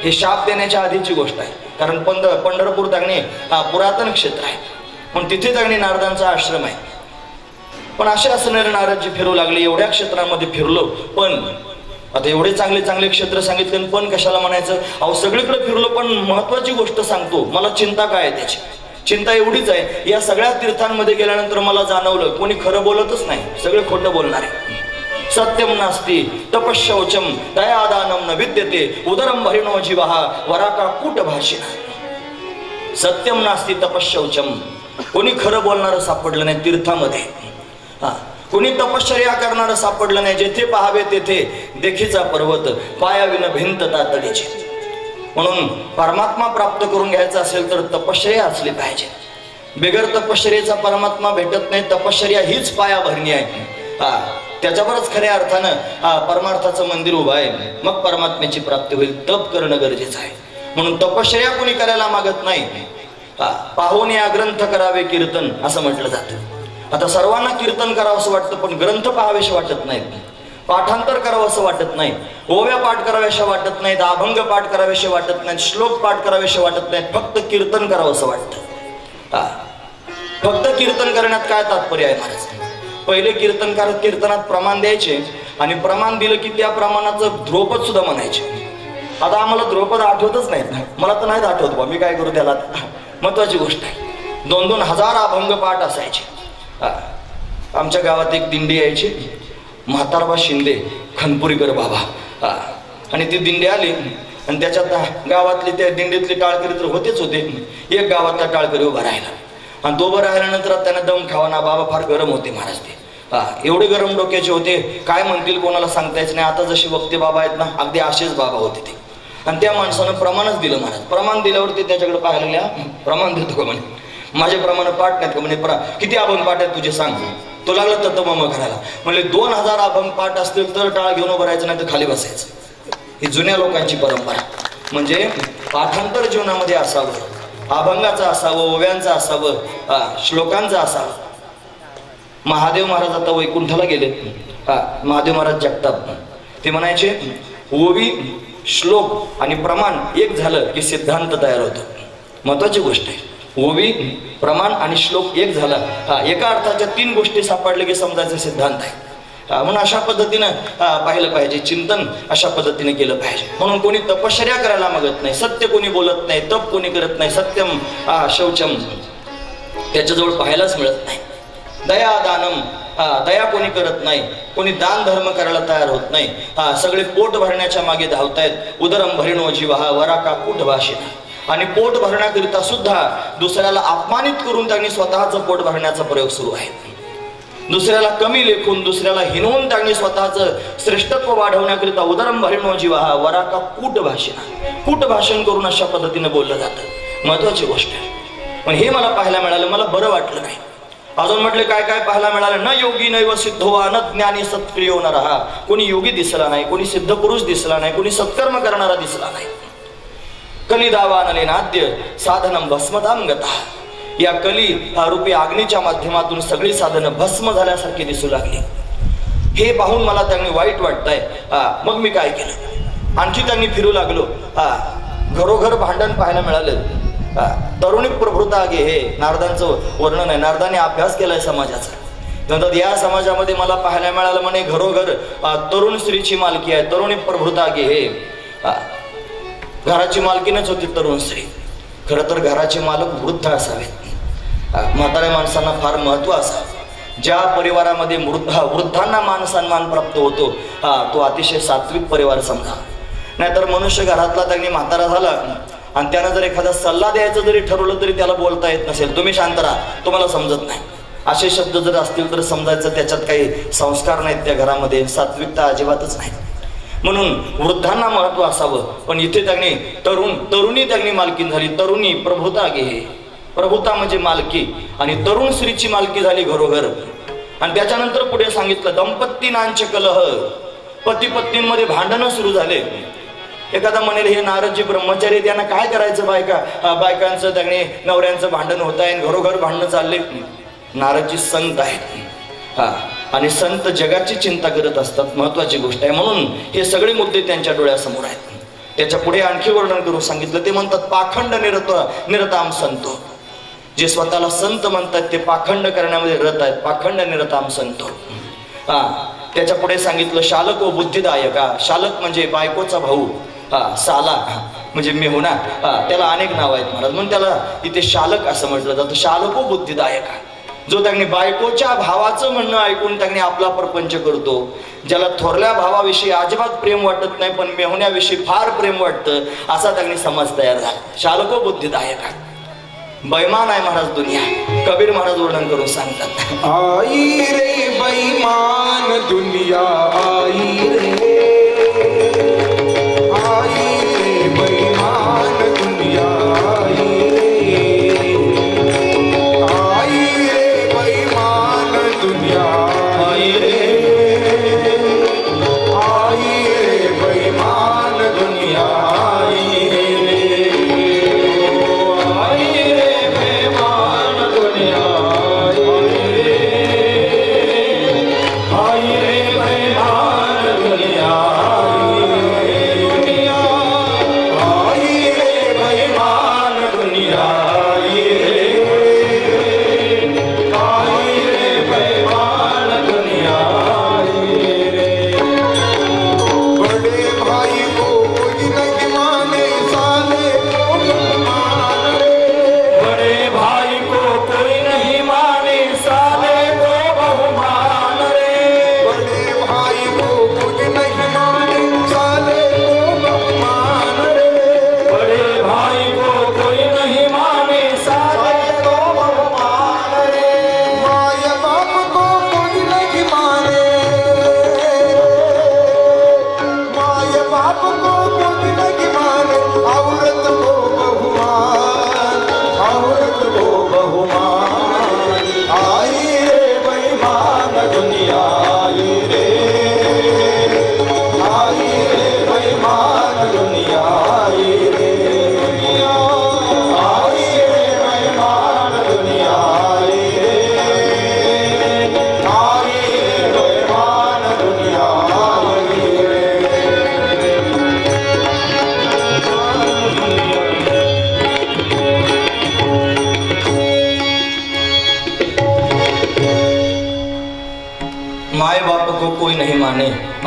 हे शाप देण्याच्या आधीची गोष्ट आहे, कारण पंढरपूर तगणी पुरातन क्षेत्र आहे, पण तिथे तगणी नारदांचा आश्रम आहे. पण असे असणारे नारदजी फिरू लागले. एवढ्या क्षेत्रामध्ये फिरलो, पण आता एवढे चांगले चांगले क्षेत्र सांगितले, पण कशाला म्हणायचं? अहो सगळीकडे फिरलो, पण महत्वाची गोष्ट सांगतो, मला चिंता काय आहे त्याची. चिंता एवढीच आहे, या सगळ्या तीर्थांमध्ये गेल्यानंतर मला जाणवलं कोणी खरं बोलतच नाही, सगळे खोटं बोलणार आहे. सत्यम नास्ति तपशौचम दयादानम न विद्यते उदरम भरिणो जीवः वराका कूट भाषिण. सत्यम नास्ति तपशौचम, कोणी खरं बोलणारं सापडलं नाही तीर्थामध्ये. कोणी तपश्चर्या करणारं सापडलं नाही. जेथे पाहावे तेथे देखीचा पर्वत, पायाविन भिंत तातडीची. म्हणून परमात्मा प्राप्त करून घ्यायचा असेल तर तपश्चर्या असली पाहिजे. बिगर तपश्चर्याचा परमात्मा भेटत नाही. तपश्चर्या हीच पायाभरणी आहे. त्याच्यावरच खऱ्या अर्थानं परमार्थाचं मंदिर उभं आहे. मग परमात्म्याची प्राप्ती होईल. तप करणं गरजेचं आहे. म्हणून तपश्चर्या कोणी करायला मागत नाही. पाहून या ग्रंथ करावे कीर्तन असं म्हटलं जातं. आता सर्वांना कीर्तन करावं असं वाटतं, पण ग्रंथ पाहावेसे वाटत नाहीत, पाठांतर करावं असं वाटत नाही, ओव्या पाठ कराव्याशा वाटत नाहीत, अभंग पाठ करावेसे वाटत नाहीत, श्लोक पाठ करावेसे वाटत नाहीत. फक्त कीर्तन करावं असं वाटतं. फक्त कीर्तन करण्यात काय तात्पर्य आहे महाराज? पहिले कीर्तनकार कीर्तनात प्रमाण द्यायचे, आणि प्रमाण दिलं की त्या प्रमाणाचं ध्रुपद सुद्धा म्हणायचे. आता आम्हाला ध्रुपद आठवतच नाहीत, मला तर नाहीत आठवत बा, मी काय करू त्याला. महत्वाची गोष्ट आहे. 2-2 हजार अभंग पाठ असायचे. आमच्या गावात एक दिंडी यायची, म्हातारबा शिंदे खनपुरीकर बाबा, आणि ती दिंडी आली, आणि त्याच्यात गावातली त्या दिंडीतले टाळकरी तर होतेच होते. एक गावातला टाळकरी उभा राहिला, आणि तो उभा राहिल्यानंतर त्यानं दम खावा ना. बाबा फार गरम होते महाराज, ते एवढे गरम डोक्याचे होते, काय म्हणतील कोणाला सांगता यायचं नाही. आता जसे वक्ते बाबा आहेत ना, अगदी असेच बाबा होते ते. आणि त्या माणसानं प्रमाणच दिलं महाराज. प्रमाण दिल्यावरती त्याच्याकडे पाहायला गेल्या, प्रमाण देतो का म्हणे, माझे प्रमाण पाठ नाहीत का म्हणे, किती अभंग पाठ आहेत तुझे सांग. तो लागला तत्वमम करायला. म्हणजे 2000 अभंग पाठ असतील तर टाळ घेऊन उभं राहायचं, नाही तर खाली बसायचं. ही जुन्या लोकांची परंपरा. म्हणजे पाठांतर जीवनामध्ये असावं, अभंगाचं असावं, ओव्यांचं असावं, श्लोकांचं असावं. महादेव महाराज आता वैकुंठाला गेले. महादेव महाराज जगताप ते म्हणायचे, ओवी श्लोक आणि प्रमाण एक झालं की सिद्धांत तयार होतो. महत्वाची गोष्ट आहे. ओवी प्रमाण आणि श्लोक एक झाला, एका अर्थाच्या 3 गोष्टी सापडल्या की समजायचा सिद्धांत आहे. म्हणून अशा पद्धतीनं पाहिलं पाहिजे, चिंतन अशा पद्धतीने केलं पाहिजे. म्हणून कोणी तपश्चर्या करायला मागत नाही, सत्य कोणी बोलत नाही, तप कोणी करत नाही, सत्यम शौचम त्याच्याजवळ पाहायलाच मिळत नाही. दया दानम, दया कोणी करत नाही, कोणी दान धर्म करायला तयार होत नाही. सगळे पोट भरण्याच्या मागे धावतायत. उदरम भरिणो जीवः वराका कूट भाषिण. आणि पोट भरण्याकरिता सुद्धा दुसऱ्याला अपमानित करून त्यांनी स्वतःचं पोट भरण्याचा प्रयोग सुरू आहे. दुसऱ्याला कमी लेखून, दुसऱ्याला हिनवून त्यांनी स्वतःचं श्रेष्ठत्व वाढवण्याकरिता उदरम भरिणो जीवः वराका कूट भाषिण, कूट भाषण करून अशा पद्धतीने बोललं जातं. महत्वाची गोष्ट आहे. पण हे मला पाहायला मिळालं, मला बरं वाटलं नाही. अजून म्हटले काय काय पाहायला मिळालं, न योगी नैव सिद्धो वा न ज्ञानी सत्प्रियो न रहा. कोणी योगी दिसला नाही, कोणी सिद्ध पुरुष दिसला नाही, कोणी सत्कर्म करणारा दिसला नाही. कलिदावानले नाद्य साधनम भस्मदाम गता. या कली रूपी अग्नीच्या माध्यमातून सगळी साधनं भस्म झाल्यासारखी दिसू लागली. हे पाहून मला त्यांनी वाईट वाटतंय. मग मी काय केलं, आणखी त्यांनी फिरू लागलो. घरोघर भांडण पाहायला मिळालं. तरुणी प्रभृता गे, हे नारदांचं वर्णन आहे. नारदाने अभ्यास केलाय समाजाचा. नंतर या समाजामध्ये मला पाहायला मिळालं म्हणे घरोघर तरुण स्त्रीची मालकी आहे. तरुणी प्रभृता गे, हे घराची मालकीनच होती तरुण स्त्री. खरं तर घराचे मालक वृद्ध असावेत. म्हाताऱ्या माणसांना फार महत्व असावं. ज्या परिवारामध्ये वृद्धांना मान सन्मान प्राप्त होतो तो अतिशय सात्विक परिवार समजा. नाहीतर मनुष्य घरातला त्यांनी म्हातारा झाला आणि त्यानं जर एखादा सल्ला द्यायचं जरी ठरवलं तरी त्याला बोलता येत नसेल, तुम्ही शांत राहा, तुम्हाला समजत नाही, असे शब्द जर असतील तर समजायचं त्याच्यात काही संस्कार नाहीत, त्या घरामध्ये सात्विकता अजिबातच नाही. म्हणून वृद्धांना महत्व असावं. पण इथे त्यांनी तरुणी त्यांनी मालकीन झाली. तरुणी प्रभुता घे, प्रभुता म्हणजे मालकी, आणि तरुण स्त्रीची मालकी झाली घरोघर. आणि त्याच्यानंतर पुढे सांगितलं दंपत्तीनांचे कलह, पती पत्नींमध्ये भांडणं सुरू झाले. एखादा म्हणेल हे नारदजी ब्रह्मचारी, त्यांना काय करायचं, बायकांचं त्यांनी नवऱ्यांचं भांडण होत आहे, घरोघर भांडणं चालले. नारदजी संत आहेत आणि संत जगाची चिंता करत असतात. महत्वाची गोष्ट आहे. म्हणून हे सगळे मुद्दे त्यांच्या डोळ्यासमोर आहेत. त्याच्या पुढे आणखी वर्णन करून सांगितलं. ते म्हणतात पाखंड निरताम संतो. जे स्वतःला संत म्हणतात ते पाखंड करण्यामध्ये रत आहेत. पाखंड निरताम संतो. त्याच्या पुढे सांगितलं शालको बुद्धिदायका. शालक म्हणजे बायकोचा भाऊ. साला म्हणजे मेहुणा. त्याला अनेक नाव आहेत महाराज, म्हणून त्याला इथे शालक असं म्हटलं जातं. शालको बुद्धिदायका, जो त्यांनी बायकोच्या भावाचं म्हणणं ऐकून त्यांनी आपला प्रपंच करतो. ज्याला थोरल्या भावाविषयी अजिबात प्रेम वाटत नाही पण मेहुण्याविषयी फार प्रेम वाटतं, असा त्यांनी समाज तयार झाला. शालको बुद्धिदायका. बैमान आहे महाराज दुनिया. कबीर महाराज वर्णन करून सांगतात. आई रे बैमान दुनिया आई रे, आई रे बैमान दुनिया आई रे, आई रे बैमान दुनिया आई रे, आई रे बैमान दुनिया आई रे, आई रे बैमान दुनिया आई रे, आई रे बैमान दुनिया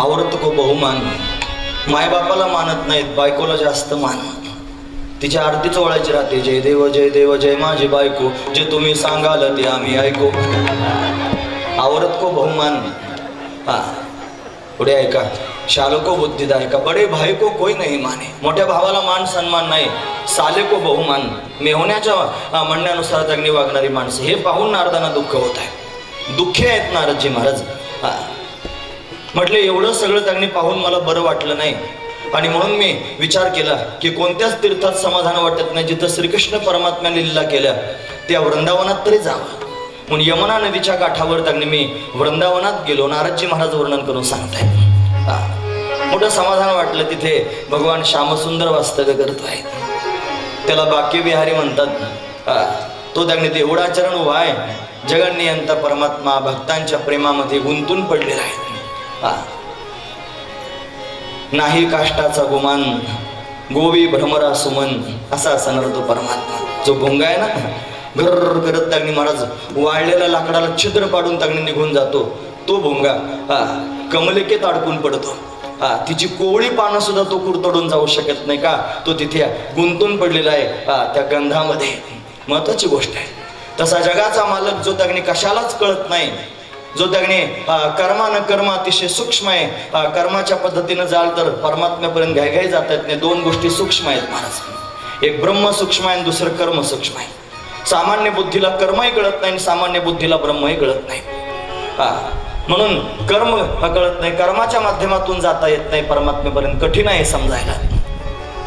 औरत को बहुमान. माय बापाला मानत नाहीत, बायकोला जास्त मान. तिच्या आरतीच ओळायची राहते. जय देव जय देव जय माझी बायको, जे तुम्ही सांगाल ते आम्ही ऐकू. औरत को बहुमान. पुढे ऐका. शालको बुद्धिदायका. बडे भाई को कोई नाही माने. मोठ्या भावाला मान सन्मान नाही. साले को बहुमान. मेहुण्याच्या म्हणण्यानुसार त्यांनी वागणारी माणसं. हे पाहून नारदांना दुःख होत आहे. दुःखी आहेत नारदजी महाराज. म्हटले एवढं सगळं त्यांनी पाहून मला बरं वाटलं नाही, आणि म्हणून मी विचार केला की कोणत्याच तीर्थात समाधान वाटत नाही जिथं श्रीकृष्ण परमात्म्याने लीला केल्या त्या वृंदावनात तरी जावं. म्हणून यमुना नदीच्या काठावर त्यांनी मी वृंदावनात गेलो. नारदजी महाराज वर्णन करून सांगताय. मोठं समाधान वाटलं. तिथे भगवान श्यामसुंदर वास्तव्य करतोय. त्याला बाक्यविहारी म्हणतात. तो त्यांनी देवळाचरण उभा आहे. जगन्नियंता परमात्मा भक्तांच्या प्रेमामध्ये गुंतून पडलेला आहे. नाही काष्टाचा गुमान, गोवी भ्रमरा सुमन, असा असणार तो परमात्मा. जो भोंगा आहे ना, घर करत त्यांनी महाराज वाळलेल्या लाकडाला छिद्र पाडून त्यांनी निघून जातो. तो भोंगा कमलिकेत अडकून पडतो. तिची कोवळी पानं सुद्धा तो कुरतडून जाऊ शकत नाही का, तो तिथे गुंतून पडलेला आहे त्या गंधामध्ये. महत्वाची गोष्ट आहे. तसा जगाचा मालक जो त्यांनी कशालाच कळत नाही, जो त्याने कर्मा न कर्म अतिशय सूक्ष्म आहे. कर्माच्या पद्धतीनं जाल तर परमात्म्यापर्यंत घाईघाई जात येत नाही. दोन गोष्टी सूक्ष्म आहेत महाराज. एक ब्रह्म सूक्ष्म आहे आणि दुसरं कर्म सूक्ष्म आहे. सामान्य बुद्धीला कर्मही कळत नाही आणि सामान्य बुद्धीला ब्रह्मही कळत नाही. म्हणून कर्म कळत नाही, कर्माच्या माध्यमातून जाता येत नाही परमात्म्यापर्यंत. कठीण आहे समजायला.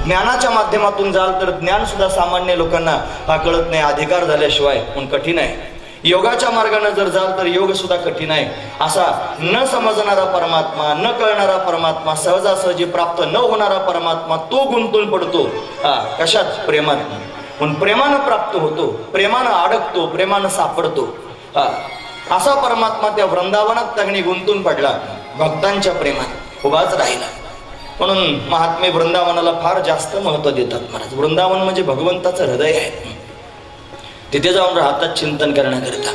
ज्ञानाच्या माध्यमातून जाल तर ज्ञान सुद्धा सामान्य लोकांना कळत नाही अधिकार झाल्याशिवाय, म्हणून कठीण आहे. योगाच्या मार्गाने जर जाल तर योग सुद्धा कठीण आहे. असा न समजणारा परमात्मा, न कळणारा परमात्मा, सहजासहजी प्राप्त न होणारा परमात्मा, तो गुंतून पडतो कशात? प्रेमात. म्हणून प्रेमानं प्राप्त होतो, प्रेमानं अडकतो, प्रेमानं सापडतो. असा परमात्मा त्या वृंदावनात त्यांनी गुंतून पडला. भक्तांच्या प्रेमात उभाच राहिला. म्हणून महात्मे वृंदावनाला फार जास्त महत्व देतात महाराज. वृंदावन म्हणजे भगवंताचं हृदय आहे. तिथे जाऊन राहतात चिंतन करण्याकरिता,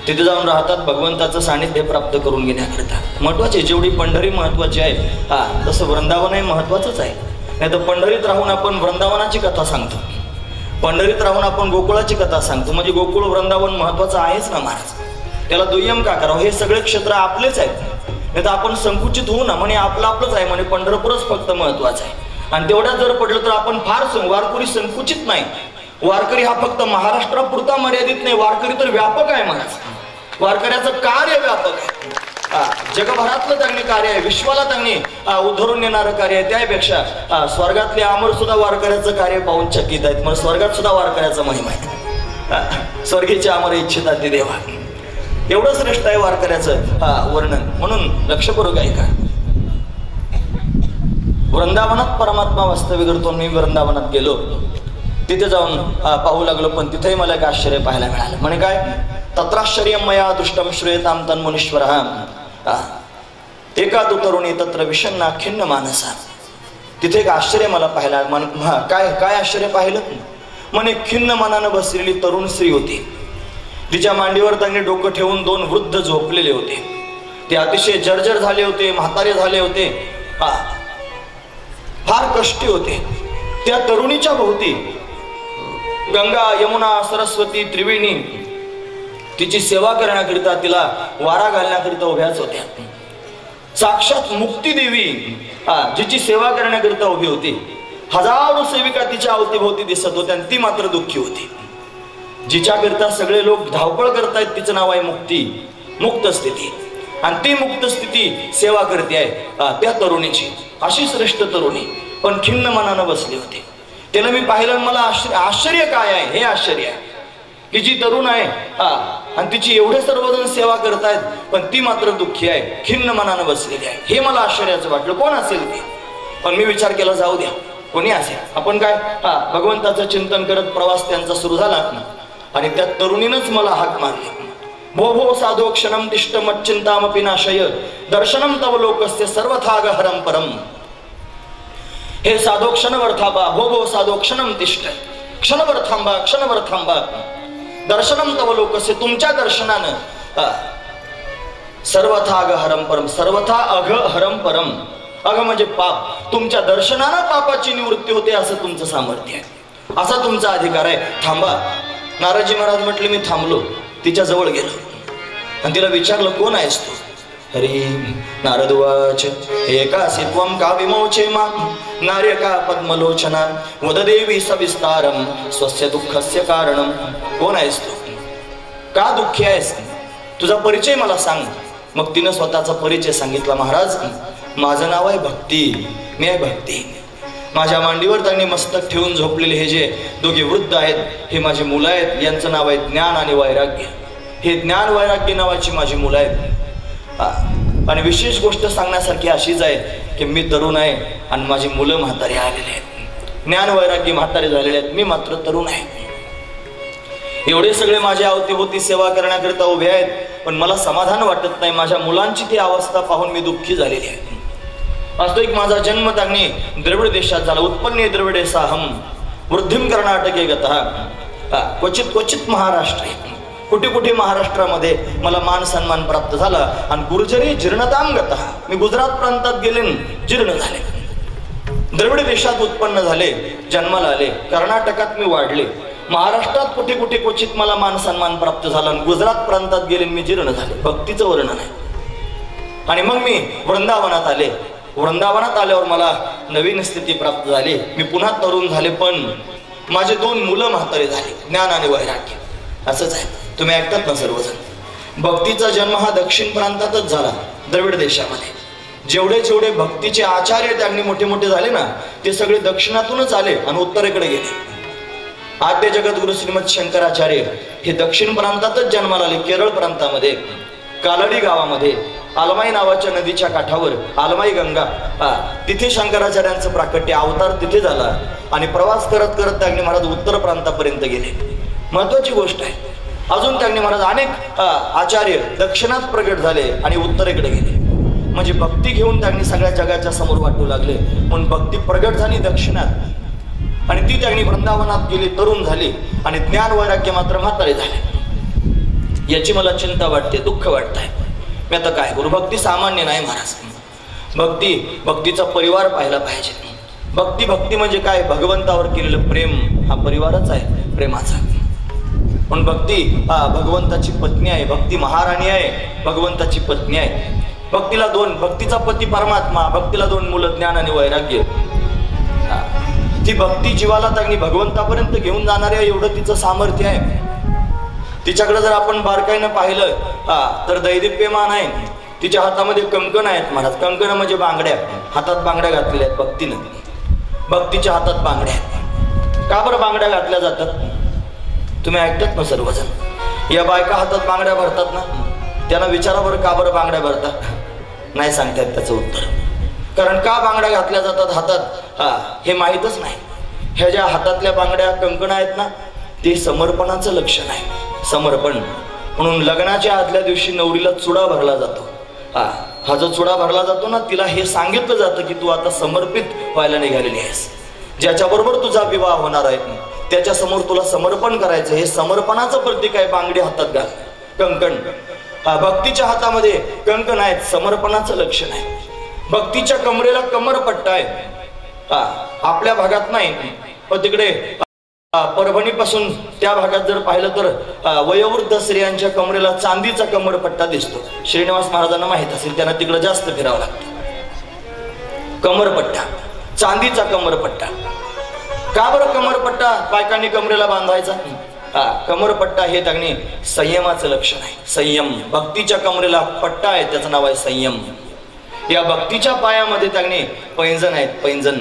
तिथे जाऊन राहतात भगवंताचं सानिध्य प्राप्त करून घेण्याकरिता. महत्वाचे, जेवढी पंढरी महत्वाची आहे तसं वृंदावनही महत्वाचंच आहे. नाही तर पंढरीत राहून आपण वृंदावनाची कथा सांगतो, पंढरीत राहून आपण गोकुळाची कथा सांगतो, म्हणजे गोकुळ वृंदावन महत्वाचं आहेच ना महाराज. त्याला दुय्यम का करावं? हे सगळे क्षेत्र आपलेच आहेत. नाही तर आपण संकुचित होऊ ना, म्हणे आपलं आपलंच आहे, म्हणे पंढरपूरच फक्त महत्वाचं आहे. आणि तेवढ्यात जर पडलं तर आपण फार वारकरी संकुचित नाही. वारकरी हा फक्त महाराष्ट्रापुरता मर्यादित नाही, वारकरी तर व्यापक आहे महाराज. वारकऱ्याचं कार्य व्यापक आहे. जगभरातलं चांगले कार्य आहे, विश्वाला चांगली उद्धरून नेणारं कार्य आहे. त्यापेक्षा स्वर्गातले अमर सुद्धा वारकऱ्याचं कार्य पाहून चकित आहेत. मग स्वर्गात सुद्धा वारकऱ्याचा महिमा आहे. स्वर्गीचे अमर इच्छिता ते देवा, एवढं श्रेष्ठ आहे वारकऱ्याचं वर्णन. म्हणून लक्षपूर्वक ऐका. वृंदावनात परमात्मा वास्तव्य करतो. मी वृंदावनात गेलो, तिथे जाऊन पाहू लागलो, पण तिथेही मला एक आश्चर्य पाहायला मिळालं. म्हणे काय? तत्राश्चर्यं मया दृष्टं श्रूयतां तन्मुनीश्वरः एका तु तरुणी तत्र विषण्णा खिन्न मानसा. तिथे एक आश्चर्य मला पाहायला, काय आश्चर्य पाहिलं? म्हणे खिन्न मनानं बसलेली तरुण स्त्री होती. तिच्या मांडीवर त्यांनी डोकं ठेवून दोन वृद्ध झोपलेले होते. ते अतिशय जर्जर झाले होते, म्हातारे झाले होते, फार कष्टी होते. त्या तरुणीच्या भोवती गंगा, यमुना, सरस्वती, त्रिवेणी तिची सेवा करण्याकरिता, तिला वारा घालण्याकरिता उभ्याच होत्या. साक्षात मुक्ती देवी जिची सेवा करण्याकरिता उभी होती. हजारो सेविका तिच्या अवतीभोवती दिसत होत्या आणि ती मात्र दुःखी होती. जिच्याकरिता सगळे लोक धावपळ करतायत तिचं नाव आहे मुक्ती, मुक्त स्थिती. आणि ती मुक्त स्थिती सेवा करते आहे त्या तरुणीची. अशी श्रेष्ठ तरुणी पण खिन्न मनानं बसली होती. त्याला मी पाहिलं, मला आश्चर्य काय आहे? हे आश्चर्य आहे की जी तरुण आहे आणि तिची एवढे सर्वजण सेवा करतायत, पण ती मात्र दुःखी आहे, खिन्न मनानं बसलेली आहे. हे मला आश्चर्याचं वाटलं. कोण असेल ती? पण मी विचार केला, जाऊ द्या, कोणी असेल. आपण काय भगवंताचं चिंतन करत प्रवास त्यांचा सुरू झाला आणि त्या तरुणीनंच मला हाक मारली. भो भो साधो क्षणम तिष्ठ मच्चिंतामपि नाशय दर्शनम तव लोकस्य सर्वथा गहरम परम. हे साधो क्षणवर थांबा, भो भो साधो क्षणम तिष्ठ, क्षणभर थांबा, क्षणभर थांबा, दर्शनम तव लोकस्य, तुमच्या दर्शनानं सर्वथा अघ हरम परम, सर्वथा अघ हरम परम. अघ म्हणजे पाप, तुमच्या दर्शनानं पापाची निवृत्ती होते, असं तुमचं सामर्थ्य आहे, असा तुमचा अधिकार आहे. थांबा. नारदजी महाराज म्हटले, मी थांबलो, तिच्या जवळ गेलो आणि तिला विचारलं, कोण आहेस तू? हरी नारद उवाच एकासी त्वं का विमोचे मां नार्यका पद्मलोचना वद देवी सविस्तारम स्वस्य दुःखस्य कारणम. कोण आहेस तू? का दुःखी आहेस? तुझा परिचय मला सांग. मग तिनं स्वतःचा परिचय सांगितला. महाराज, माझं नाव आहे भक्ती, मी आहे भक्ती. माझ्या मांडीवर त्यांनी मस्तक ठेवून झोपलेले हे जे दोघे वृद्ध आहेत, हे माझी मुलं आहेत. यांचं नाव आहे ज्ञान आणि वैराग्य. हे ज्ञान वैराग्य नावाची माझी मुलं आहेत. आणि विशेष गोष्ट सांगण्यासारखी अशीच आहे की मी तरुण आहे आणि माझी मुलं म्हातारी आलेले आहेत. ज्ञान वैराग्य म्हातारे झालेले आहेत, मी मात्र तरुण आहे. एवढे सगळे माझ्या अवतीभोवती सेवा करण्याकरिता उभे आहेत, पण मला समाधान वाटत नाही. माझ्या मुलांची ती अवस्था पाहून मी दुःखी झालेली आहे. वास्तविक माझा जन्म त्यांनी द्रविड देशात झाला. उत्पन्ने द्रविडे साहम वृद्धिम कर्नाटके गतः क्वचित क्वचित महाराष्ट्रे. कुठे कुठे महाराष्ट्रामध्ये मला मान सन्मान प्राप्त झाला. आणि गुर्जरी जीर्णताम गतः, मी गुजरात प्रांतात गेले, जीर्ण झाले. द्रविड देशात उत्पन्न झाले, जन्माला आले. कर्नाटकात मी वाढले. महाराष्ट्रात कुठे कुठे क्वचित मला मान सन्मान प्राप्त झाला आणि गुजरात प्रांतात गेले, मी जीर्ण झाले. भक्तीचं वर्णन आहे. आणि मग मी वृंदावनात आले. वृंदावनात आल्यावर मला नवीन स्थिती प्राप्त झाली. मी पुन्हा तरुण झाले, पण माझे दोन मुलं म्हातारे झाले, ज्ञान आणि वैराग्य. असंच आहे. तुम्ही ऐकतात ना सर्वजण. भक्तीचा जन्म हा दक्षिण प्रांतातच झाला, द्रविड देशामध्ये. जेवढे जेवढे भक्तीचे आचार्य त्यांनी मोठे मोठे झाले ना, ते सगळे दक्षिणातूनच आले आणि उत्तरेकडे गेले. आद्य जगद्गुरु श्रीमद शंकराचार्य हे दक्षिण प्रांतातच जन्माला आले. केरळ प्रांतामध्ये कालडी गावामध्ये आलमाई नावाच्या नदीच्या काठावर आलमाई गंगा, तिथे शंकराचार्यांचं प्राकट्य अवतार तिथे झाला. आणि प्रवास करत करत त्यांनी महाराज उत्तर प्रांतापर्यंत गेले. महत्वाची गोष्ट आहे. अजून त्यांनी महाराज अनेक आचार्य दक्षिणात प्रगट झाले आणि उत्तरेकडे गेले. म्हणजे भक्ती घेऊन त्यांनी सगळ्या जगाच्या समोर वाटू लागले. म्हणून भक्ती प्रगट झाली दक्षिणात आणि ती त्यांनी वृंदावनात गेली, तरुण झाली आणि ज्ञान वैराग्य मात्र म्हातारे झाले. याची मला चिंता वाटते, दुःख वाटत आहे. मी आता काय करू? भक्ती सामान्य नाही महाराज. भक्तीचा परिवार पाहायला पाहिजे. भक्ती म्हणजे काय? भगवंतावर केलेलं प्रेम हा परिवारच आहे प्रेमाचा. म्हणून भक्ती भगवंताची पत्नी आहे. भक्ती महाराणी आहे, भगवंताची पत्नी आहे. भक्तीचा पती परमात्मा, भक्तीला 2 मुलं ज्ञान आणि वैराग्य. ती भक्ती जीवाला त्यांनी भगवंतापर्यंत घेऊन जाणार आहे, एवढं तिचं सामर्थ्य आहे. तिच्याकडे जर आपण बारकाईनं पाहिलं तर दैदिप्यमान आहे. तिच्या हातामध्ये कंकण आहेत महाराज. कंकण म्हणजे बांगड्या, हातात बांगड्या घातलेल्या आहेत भक्तीनं. भक्तीच्या हातात बांगड्या आहेत. का बरं बांगड्या घातल्या जातात? तुम्ही ऐकतात ना सर्वजण? या बायका हातात बांगड्या भरतात ना, त्यांना विचारा बरं का बरं बांगड्या भरतात? नाही सांगतात त्याचं उत्तर. कारण का बांगड्या घातल्या जातात हातात हे माहीतच नाही. ह्या ज्या हातातल्या बांगड्या कंकण आहेत ना, ते समर्पणाचं लक्षण आहे. समर्पण. म्हणून लग्नाच्या आदल्या दिवशी नवरीला चुडा भरला जातो. हा जो चुडा भरला जातो ना, तिला हे सांगितलं जातं की तू आता समर्पित व्हायला निघालेली आहेस. ज्याच्याबरोबर तुझा विवाह होणार आहे त्याच्या समोर तुला समर्पण करायचं. हे समर्पणाचं प्रतीक आहे. बांगडी हातात घाल, कंकण. भक्तीच्या हातामध्ये कंकण आहेत, समर्पणाचं लक्षण आहे. भक्तीच्या कमरेला कमरपट्टा आहे. आपल्या भागात नाही, पण तिकडे परभणीपासून त्या भागात जर पाहिलं तर वयोवृद्ध स्त्रियांच्या कमरेला चांदीचा कमरपट्टा दिसतो. श्रीनिवास महाराजांना माहित असेल, त्यांना तिकडे जास्त फिरावं लागतं. कमरपट्टा, चांदीचा कमरपट्टा. का बरं कमरपट्टा बायकांनी कमरेला बांधायचा? कमरपट्टा हे त्यांनी संयमाचं लक्षण आहे. संयम. भक्तीच्या कमरेला पट्टा आहे, त्याचं नाव आहे संयम. या भक्तीच्या पायामध्ये त्यांनी पैंजण आहेत. पैंजण.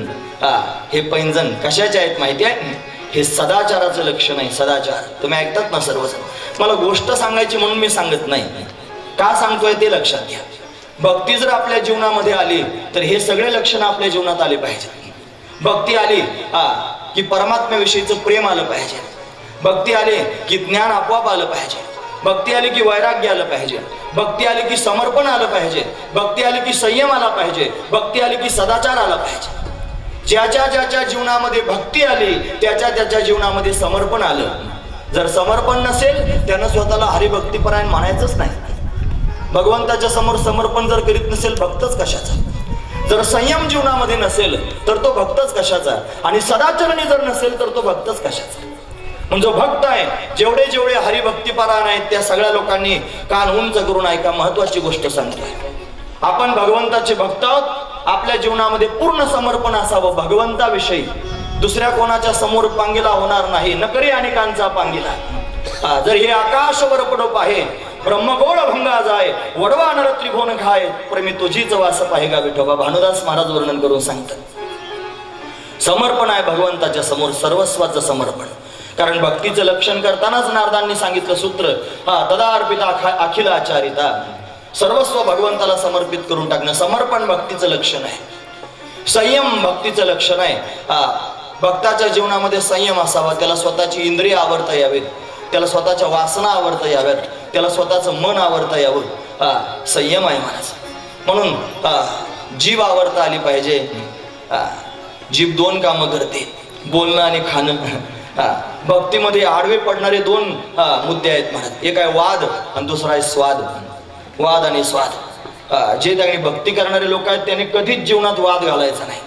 हे पैंजण कशाचे आहेत माहिती आहे? हे सदाचाराचं लक्षण आहे. सदाचार. तुम्ही ऐकतात ना सर्वजण? मला गोष्ट सांगायची म्हणून मी सांगत नाही. का सांगतोय ते लक्षात घ्या. भक्ती जर आपल्या जीवनामध्ये आली तर हे सगळे लक्षण आपल्या जीवनात आले पाहिजे. भक्ती आली की परमात्म्याविषयीचं प्रेम आलं पाहिजे. भक्ती आली की ज्ञान आपोआप आलं पाहिजे. भक्ती आली की वैराग्य आलं पाहिजे. भक्ती आली की समर्पण आलं पाहिजे. भक्ती आली की संयम आला पाहिजे. भक्ती आली की सदाचार आला पाहिजे. ज्याच्या जीवनामध्ये भक्ती आली त्याच्या जीवनामध्ये समर्पण आलं. जर समर्पण नसेल त्यानं स्वतःला हरिभक्तीपरायण म्हणायचंच नाही. भगवंताच्या समोर समर्पण जर करीत नसेल, भक्तच कशाचा? जर संयम जीवनामध्ये नसेल तर तो भक्तच कशाचा? आणि सदाचरणी जर नसेल तर तो भक्तच कशाचा? म्हणजे जो भक्त आहे, जेवढे हरिभक्तीपरायण आहेत त्या सगळ्या लोकांनी कान उंच करून ऐका. महत्वाची गोष्ट सांगतोय. आपण भगवंताचे भक्त आहोत. आपल्या जीवनामध्ये पूर्ण समर्पण असावं भगवंताविषयी. दुसऱ्या कोणाच्या समोर पांगिला होणार नाही. नकरी अनेकांचा पांगिला. जर हे आकाशवर पडोप आहे, ब्रह्मगोळ भंगा जाय, वडवा नर त्रिभुवन खाय, प्रेमी तुझीच वास पाहेगा विठोबा. भानुदास महाराज वर्णन करून सांगतात. समर्पण आहे भगवंताच्या समोर, सर्वस्वाचं समर्पण. कारण भक्तीचं लक्षण करतानाच नारदांनी सांगितलं सूत्र, तदा अर्पिता अखिल आचारिता. सर्वस्व भगवंताला समर्पित करून टाकणं समर्पण भक्तीचं लक्षण आहे. संयम भक्तीचं लक्षण आहे. भक्ताच्या जीवनामध्ये संयम असावा. त्याला स्वतःची इंद्रिय आवरता यावेत, त्याला स्वतःच्या वासना आवरता याव्यात, त्याला स्वतःचं मन आवरता यावं. संयम आहे महाराज. म्हणून जीभ आवरता आली पाहिजे. जीभ 2 कामं करते, बोलणं आणि खाणं. भक्तीमध्ये आडवे पडणारे 2 मुद्दे आहेत महाराज. एक आहे वाद आणि दुसरा आहे स्वाद. वाद आणि स्वाद. जे त्यांनी भक्ती करणारे लोक आहेत त्यांनी कधीच जीवनात वाद घालायचा नाही.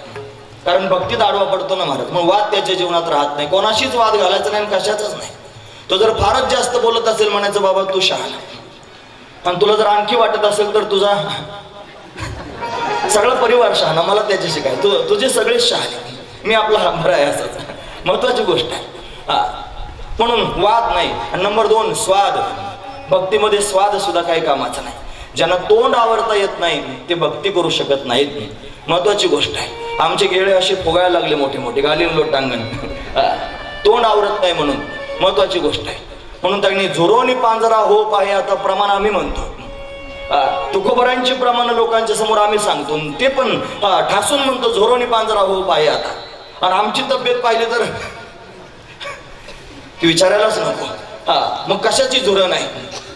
कारण भक्तीत आडवा पडतो ना महाराज. मग वाद त्याच्या जीवनात राहत नाही. कोणाशीच वाद घालायचा नाही आणि कशाचाच नाही. तो जर फारच जास्त बोलत असेल म्हणायचं बाबा तू शहाणा, आणि तुला जर आणखी वाटत असेल तर तुझा सगळा परिवार शहाणा, मला त्याच्याशी काय, तुझे सगळे शहाणे, मी आपला हंबरा आहे. असंच महत्वाची गोष्ट आहे. म्हणून वाद नाही. आणि नंबर 2 स्वाद. भक्तीमध्ये स्वाद सुद्धा काही कामाचा नाही. ज्यांना तोंड आवरता येत नाही ते भक्ती करू शकत नाहीत. महत्वाची गोष्ट आहे. आमचे गेळे असे फुगायला लागले मोठे मोठे, गालीन लोटांगण. तोंड आवरत नाही म्हणून. महत्वाची गोष्ट आहे. म्हणून त्यांनी झुरोनी पांजरा हो पाहे आता प्रमाण आम्ही म्हणतो. तुकोबरांची प्रमाण लोकांच्या समोर आम्ही सांगतो, ते पण ठासून म्हणतो झोरोनी पांजरा हो पाहे आता. आणि आमची तब्येत पाहिली तर विचारायलाच नको. मग कशाची झुरं नाही.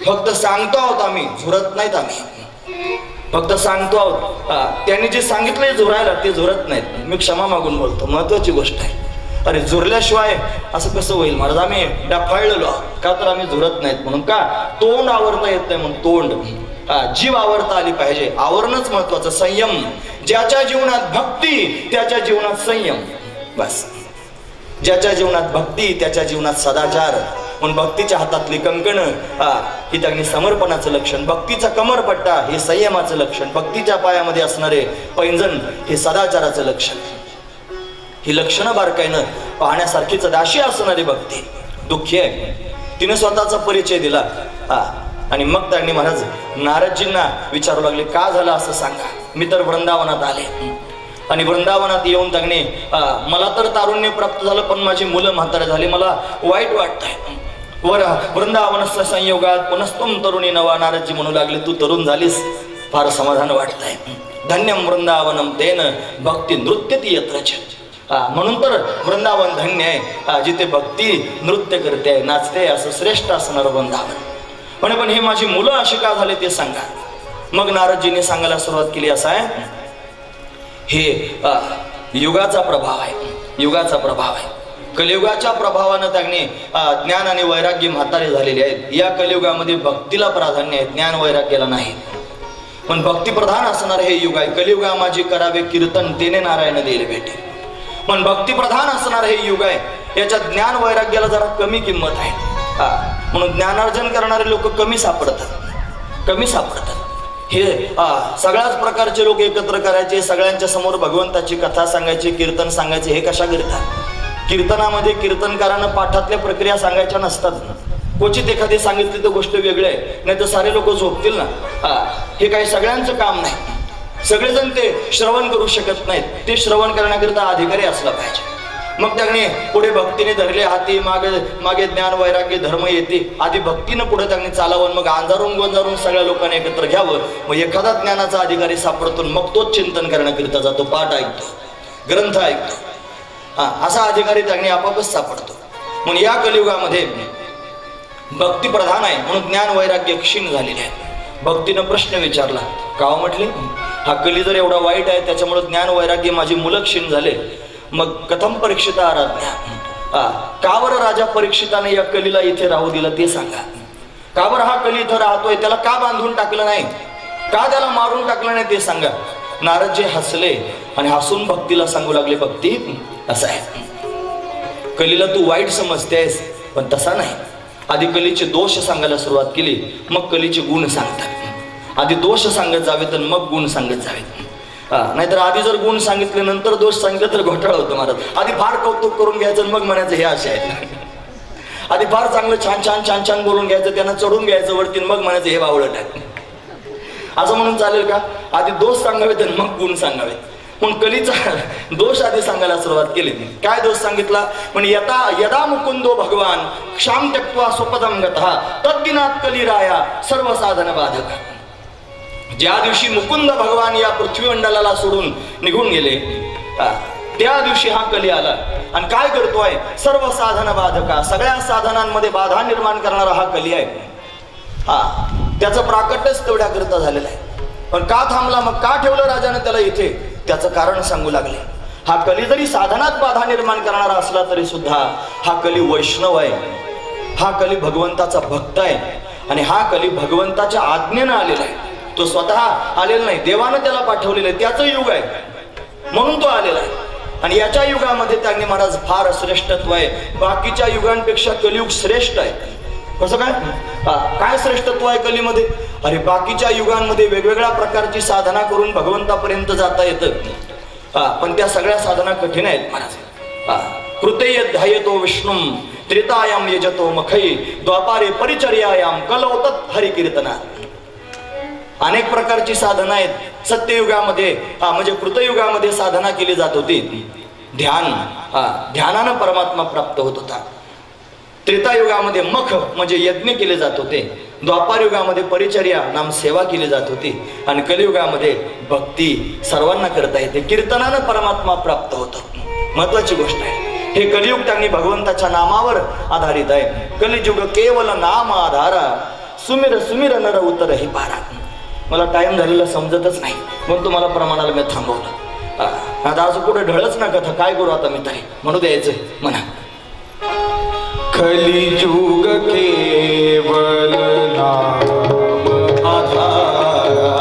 फक्त सांगतो आहोत आम्ही, झुरत नाहीत आम्ही. फक्त सांगतो आहोत. त्यांनी जे सांगितलंय झुरायला ते झुरत नाहीत. मी क्षमा मागून बोलतो, महत्वाची गोष्ट आहे. अरे झुरल्याशिवाय असं कसं होईल महाराज, आम्ही डाफाळलेलो का, तर आम्ही झुरत नाहीत म्हणून. का तोंड आवरता येत नाही म्हणून तोंड, जीव आवरता आली पाहिजे. आवरणच महत्वाचं. संयम, ज्याच्या जीवनात भक्ती त्याच्या जीवनात संयम. बस, ज्याच्या जीवनात भक्ती त्याच्या जीवनात सदाचार. म्हणून भक्तीच्या हातातली कंकण ही त्यांनी समर्पणाचं लक्षण, भक्तीचा कमरपट्टा हे संयमाचं लक्षण, भक्तीच्या पायामध्ये असणारे पैंजण हे सदाचाराचं लक्षण. ही लक्षणं बारकाईनं पाहण्यासारखीच. अशी असणारी भक्ती दुःखी आहे. तिने स्वतःचा परिचय दिला आणि मग त्यांनी महाराज नारदजींना विचारू लागले, का झालं असं सांगा. मी तर वृंदावनात आले आणि वृंदावनात येऊन त्यांनी मला तर तारुण्य प्राप्त झालं, पण माझी मुलं म्हातारे झाली, मला वाईट वाटतंय. वृंदावनस्य संयोगात पुनस्तुम तरुणी नवा. नारदजी म्हणू लागले, तू तरुण झालीस, फार समाधान वाटतंय. धन्यम वृंदावनम तेन भक्ती नृत्यती यत्रच. म्हणून तर वृंदावन धन्य आहे, जिथे भक्ती नृत्य करते, नाचते, असं श्रेष्ठ असणार वृंदावन. पण ही माझी मुलं अशी का झाले ते सांगा. मग नारदजीने सांगायला सुरुवात केली. असं आहे, हे युगाचा प्रभाव आहे, युगाचा प्रभाव आहे. कलियुगाच्या प्रभावानं त्यांनी ज्ञान आणि वैराग्य म्हातारे झालेले आहेत. या कलियुगामध्ये भक्तीला प्राधान्य आहे, ज्ञान वैराग्याला नाही. पण भक्तिप्रधान असणार हे युग आहे. कलियुगा माझी करावे कीर्तन, तेने नारायण देईल भेटे. पण भक्तिप्रधान असणार हे युग आहे. याच्यात ज्ञान वैराग्याला जरा कमी किंमत आहे. म्हणून ज्ञानार्जन करणारे लोक कमी सापडतात, कमी सापडतात. हे सगळ्याच प्रकारचे लोक एकत्र करायचे, सगळ्यांच्या समोर भगवंताची कथा सांगायची, कीर्तन सांगायचे. हे कशा करतात? कीर्तनामध्ये कीर्तनकारानं पाठातल्या प्रक्रिया सांगायच्या नसतात. क्वचित एखादी सांगितली तर गोष्ट वेगळी आहे, नाही तर सारे लोक झोपतील ना. हे काही सगळ्यांचं काम नाही. सगळेजण ते श्रवण करू शकत नाहीत. ते श्रवण करण्याकरिता अधिकारी असला पाहिजे. मग त्यांनी पुढे भक्तीने धरले हाती, मागे मागे ज्ञान वैराग्य धर्म येते. आधी भक्तीनं पुढे त्यांनी चालावं, मग अंधारून गोंजारून सगळ्या लोकांनी एकत्र घ्यावं. मग एखादा ज्ञानाचा अधिकारी सापडतो, मग तोच चिंतन करण्याकरिता जातो, पाठ ऐकतो, ग्रंथ ऐकतो. असा अधिकारी त्यांनी आपापच सापडतो. म्हणून या कलियुगामध्ये भक्ती प्रधान आहे, म्हणून ज्ञान वैराग्य क्षीण झालेले आहे. भक्तीनं प्रश्न विचारला, का म्हटले, हा कली जर एवढा वाईट आहे, त्याच्यामुळे ज्ञान वैराग्य माझी मुलं क्षीण झाले. मग कथम परीक्षिता आराध्या, का बरं राजा परीक्षिताने या कलीला इथे राहू दिलं ते सांगा. का बरं हा कली इथं राहतोय, त्याला का बांधून टाकलं नाही, का त्याला मारून टाकलं नाही ते सांगा. नारदजी हसले आणि हसून भक्तीला सांगू लागले, भक्ती असं आहे, कलीला तू वाईट समजतेस, पण तसा नाही. आधी कलीचे दोष सांगायला सुरुवात केली, मग कलीचे गुण सांगतात. आधी दोष सांगत जावेत आणि मग गुण सांगत जावेत. नाहीतर आधी जर गुण सांगितले नंतर दोष सांगितलं तर घोटाळा होतो महाराज. आधी फार कौतुक करून घ्यायचं आणि मग म्हणायचं हे असे आहेत. आधी फार चांगलं छान छान छान छान बोलून घ्यायचं, त्यांना चढून घ्यायचं वरती, मग म्हणायचं हे बावळट आहे. असं म्हणून चालेल का? आधी दोष सांगावेत आणि मग गुण सांगावेत. म्हणून कलीचा दोष आधी सांगायला सुरुवात केली. काय दोष सांगितला? म्हणजे यदा मुकुंदो भगवान क्षाम त्यक्त्वा स्वपदं गतः तद्दिनात कलिराया सर्व साधन बाधक. ज्या दिवशी मुकुंद भगवान या पृथ्वीमंडलाला सोडून निघून गेले, त्या दिवशी हा कली आला. आणि काय करतोय? सर्व साधन बाधका, सगळ्या साधनांमध्ये बाधा निर्माण करणारा हा कली आहे. त्याचं प्राकट्यच तेवढ्या करता झालेलं आहे. पण का थांबला, मग का ठेवलं राजाने त्याला इथे, त्याचं कारण सांगू लागले. हा कली जरी साधनात बाधा निर्माण करणारा असला तरी सुद्धा हा कली वैष्णव आहे. हा कली भगवंताचा भक्त आहे. आणि हा कली भगवंताच्या आज्ञेनं आलेला आहे. तो स्वतः आलेला नाही, देवानं त्याला पाठवलेलं आहे. त्याचं युग आहे म्हणून तो आलेला आहे. आणि याच्या युगामध्ये त्यांनी महाराज फार श्रेष्ठत्व आहे. बाकीच्या युगांपेक्षा कलियुग श्रेष्ठ आहे. कसं काय? काय श्रेष्ठत्व आहे कलीमध्ये? अरे बाकीच्या युगांमध्ये वेगवेगळ्या प्रकारची साधना करून भगवंतापर्यंत जाता येतं, पण त्या सगळ्या साधना कठीण आहेत महाराज. कृते ध्यायतो विष्णुम त्रेतायाम यजतो मखै द्वापारे परिचर्यायाम कलौतत हरिकीर्तना. अनेक प्रकारची साधना आहेत. सत्ययुगामध्ये म्हणजे कृतयुगामध्ये साधना केली जात होती. ध्यानानं परमात्मा प्राप्त होत होता. त्रेतायुगामध्ये मख म्हणजे यज्ञ केले जात होते. द्वापार युगामध्ये परिचर्या नाम सेवा केली जात होती. आणि कलियुगामध्ये भक्ती सर्वांना करता येते. कीर्तनानं परमात्मा प्राप्त होतो. महत्वाची गोष्ट आहे. हे कलियुग त्यांनी भगवंताच्या नामावर आधारित आहे. कलियुग केवल नाम आधारा सुमिर सुमिर नर उतर ही पारा. मला टाइम झालेला समजतच नाही म्हणून तुम्हाला प्रमाणाला मी थांबवलं. आता आज कुठे ढळच ना कथा काय करू आता मी तरी म्हणू द्यायचं म्हणा. कलिजुग केवल नाम आधारा,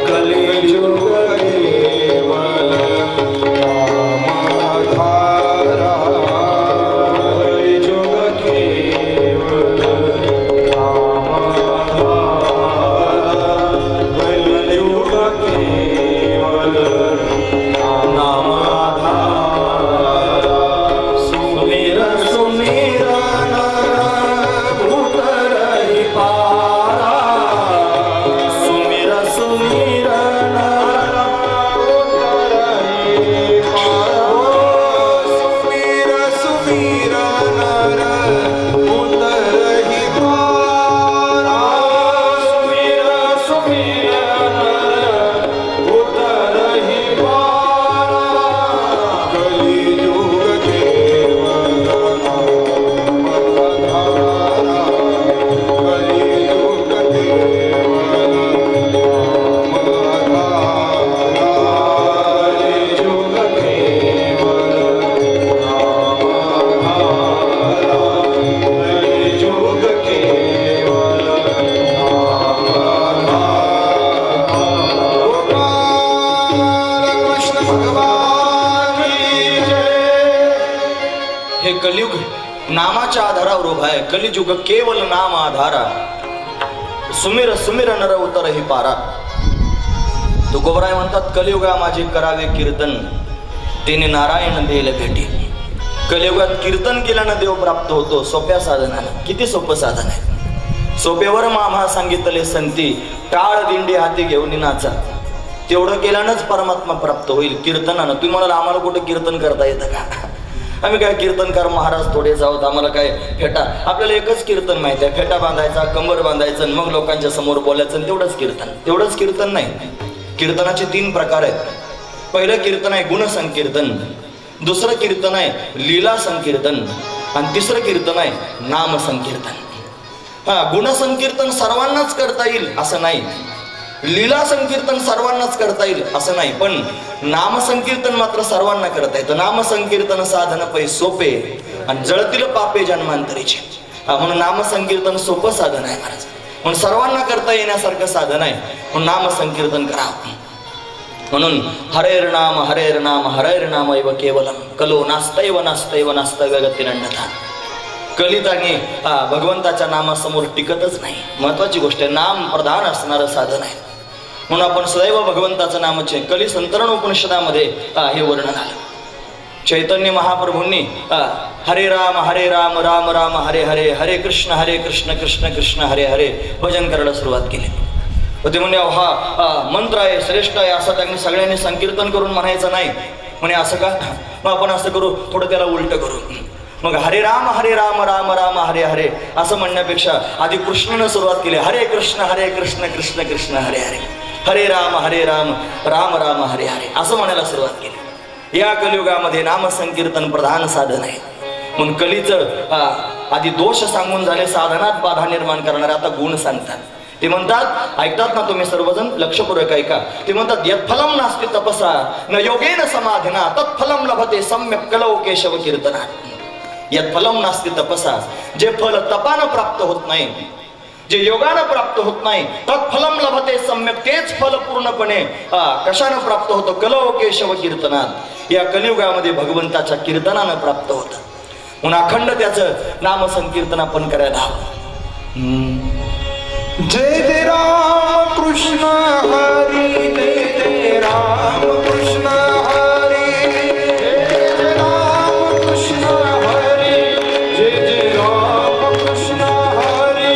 कलिजुग केवल नाम आधारा, कलिजुग केवल नाम आधारा, कलिजुग केवल नाम आधारा. सुमेर सुमेर नर उतरहि पारा, सुमेर सुमेर नर उतरहि पारा, सुमेर सुमेर नर उतरहि पारा, सुमेर सुमेर नर उतरहि पारा. कलिजुग केवल नाम आधारा, कलिजुग केवल नाम आधारा, कलिजुग केवल नाम आधारा, कलिजुग केवल नाम आधारा. गोपाल कृष्ण भगवान की जय. हे कलियुग नामाच्या आधारावर उभा आहे. कलियुग केवल नाम आधारा, सुमिर सुमिर नर उतरहि पारा. तुकोबराय म्हणतात कलियुगा माझे करावे कीर्तन, तिने नारायण देईल भेटी. कलियुगात कीर्तन केल्यानं देव प्राप्त होतो सोप्या साधनानं. किती सोपं साधन आहे. सोपेवर मामा सांगितले संती, टाळ दिंडी हाती घेऊन नाचा. तेवढं केल्यानंच परमात्मा प्राप्त होईल कीर्तनानं. तुम्ही म्हणाल आम्हाला कुठं कीर्तन करता येतं का? आम्ही काय कीर्तनकार महाराज थोडेच आहोत, आम्हाला काय फेटा. आपल्याला एकच कीर्तन माहिती आहे, फेटा बांधायचा, कंबर बांधायचं आणि मग लोकांच्या समोर बोलायचं आणि तेवढंच कीर्तन. तेवढंच कीर्तन नाही. कीर्तनाचे 3 प्रकार आहेत. पहिलं कीर्तन आहे गुणसंकीर्तन, दुसरं कीर्तन आहे लीला संकीर्तन आणि तिसरं कीर्तन आहे नाम संकीर्तन. गुणसंकीर्तन सर्वांनाच करता येईल असं नाही, लीला संकीर्तन सर्वांनाच करता येईल असं नाही, पण नामसंकीर्तन मात्र सर्वांना करता येतं. नामसंकीर्तन साधन पै सोपे आणि जळतील पापे जन्मांतरीचे. म्हणून नामसंकीर्तन सोपं साधन आहे महाराज, म्हणून सर्वांना करता येण्यासारखं साधन आहे, म्हणून नामसंकीर्तन करावं. म्हणून हरेर नाम हरेर नाम हरेर नाम एव केवलम, कलो नास्तैव नास्तैव नास्तैव गतिरण्यथा. कलित आणि भगवंताच्या नामासमोर टिकतच नाही. महत्वाची गोष्ट आहे, नाम प्रधान असणारं साधन आहे. म्हणून आपण सदैव भगवंताचं नामचे कली संतरण उपनिषदामध्ये हे वर्णन आलं. चैतन्य महाप्रभूंनी हरे राम राम राम हरे हरे, हरे कृष्ण कृष्ण कृष्ण हरे हरे भजन करायला सुरुवात केली. ते म्हणजे हा मंत्र आहे, श्रेष्ठ आहे असं त्यांनी सगळ्यांनी संकीर्तन करून म्हणायचं नाही. म्हणे असं का, मग आपण असं करू, थोडं त्याला उलट करू. मग हरे राम राम राम हरे हरे असं म्हणण्यापेक्षा आधी कृष्णानं सुरुवात केली. हरे कृष्ण कृष्ण कृष्ण हरे हरे, हरे राम राम राम हरे हरे असं म्हणायला सुरुवात केली. या कलियुगामध्ये नामसंकीर्तन प्रधान साधन आहे. म्हणून कलीचं आधी दोष सांगून झाले, साधनात बाधा निर्माण करणारे आता गुण सांगतात. ते म्हणतात, ऐकतात ना तुम्ही सर्वजण, लक्षपूर्वक ऐका. ते म्हणतात यत्फलम नास्ति तपसा न योगेन समाधिना तत्फलम लभते सम्यक कलौ केशव कीर्तना. यत्फलम नास्ति तपसा, जे फल तपानं प्राप्त होत नाही, जे योगानं प्राप्त होत नाही, तत्फलम लभते सम्यक, तेच फल पूर्णपणे कशानं प्राप्त होतं, कलौ केशव कीर्तनात. या कलियुगामध्ये भगवंताच्या कीर्तनानं प्राप्त होतं. म्हणून अखंड त्याचं नामसंकीर्तन आपण करायला हवं. जय जय राम कृष्ण हरी, जय जय राम कृष्ण हरी, जय जय राम कृष्ण हरी, जय जय राम कृष्ण हरी,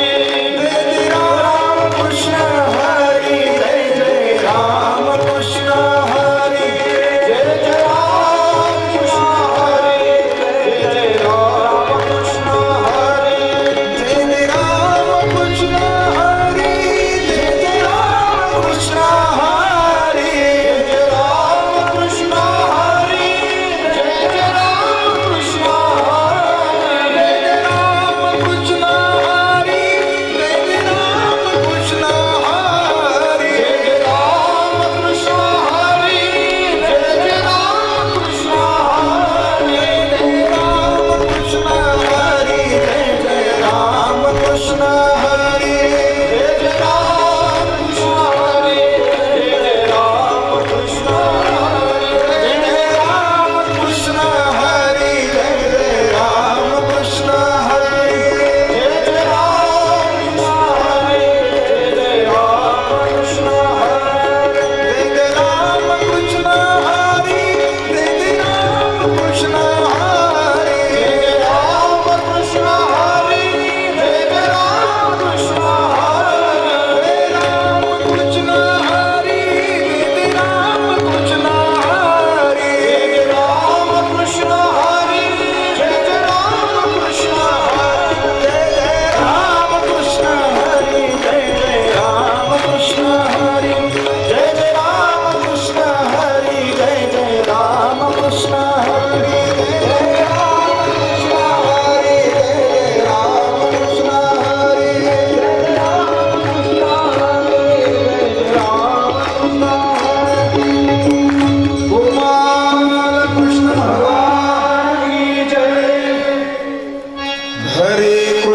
जय जय राम कृष्ण हरी, जय जय राम कृष्ण हरी, जय जय राम कृष्ण हरी, जय जय राम कृष्ण हरी, जय जय राम कृष्ण हरी, जय जय राम कृष्ण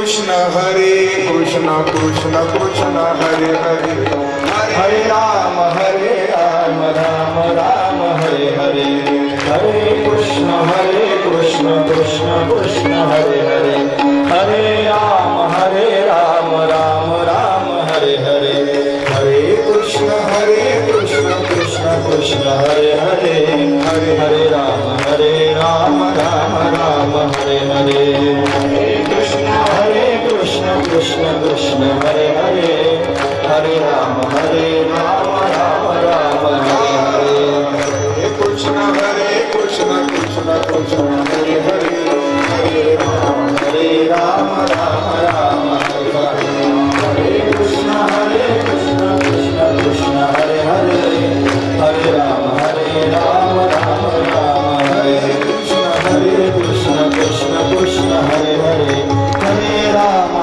कृष्ण कृष्ण कृष्ण हरे हरे हरे राम राम राम हरे हरे हरे कृष्ण कृष्ण कृष्ण हरे हरे हरे राम राम राम हरे हरे हरे कृष्ण कृष्ण कृष्ण हरे हरे हरे हरे राम राम राम हरे हरे हरे कृष्ण कृष्ण कृष्ण हरे हरे हरे राम राम राम हरे हरे हरे कृष्ण कृष्ण कृष्ण हरे हरे हरे राम राम हरे हरे हरे कृष्ण कृष्ण कृष्ण हरे हरे हरे राम राम राम हरे कृष्ण कृष्ण कृष्ण हरे हरे हरे राम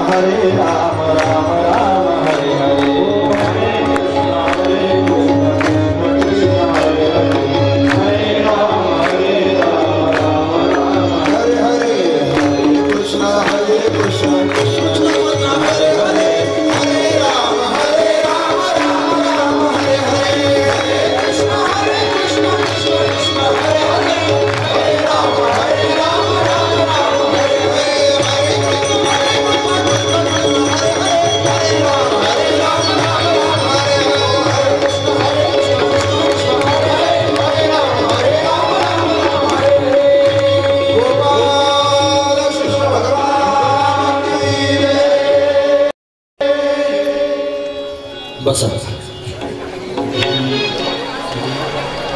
राम राम हरे हरे हरे कृष्ण कृष्ण कृष्ण हरे हरे हरे राम राम राम हरे हरे हरे कृष्ण कृष्ण कृष्ण हरे हरे हरे राम राम राम हरे हरे हरे कृष्ण हरे राम राम हरे हरे कृष्ण कृष्ण हरे हरे राम राम हरे हरे गोपाल कृष्ण भगवान की जय। बस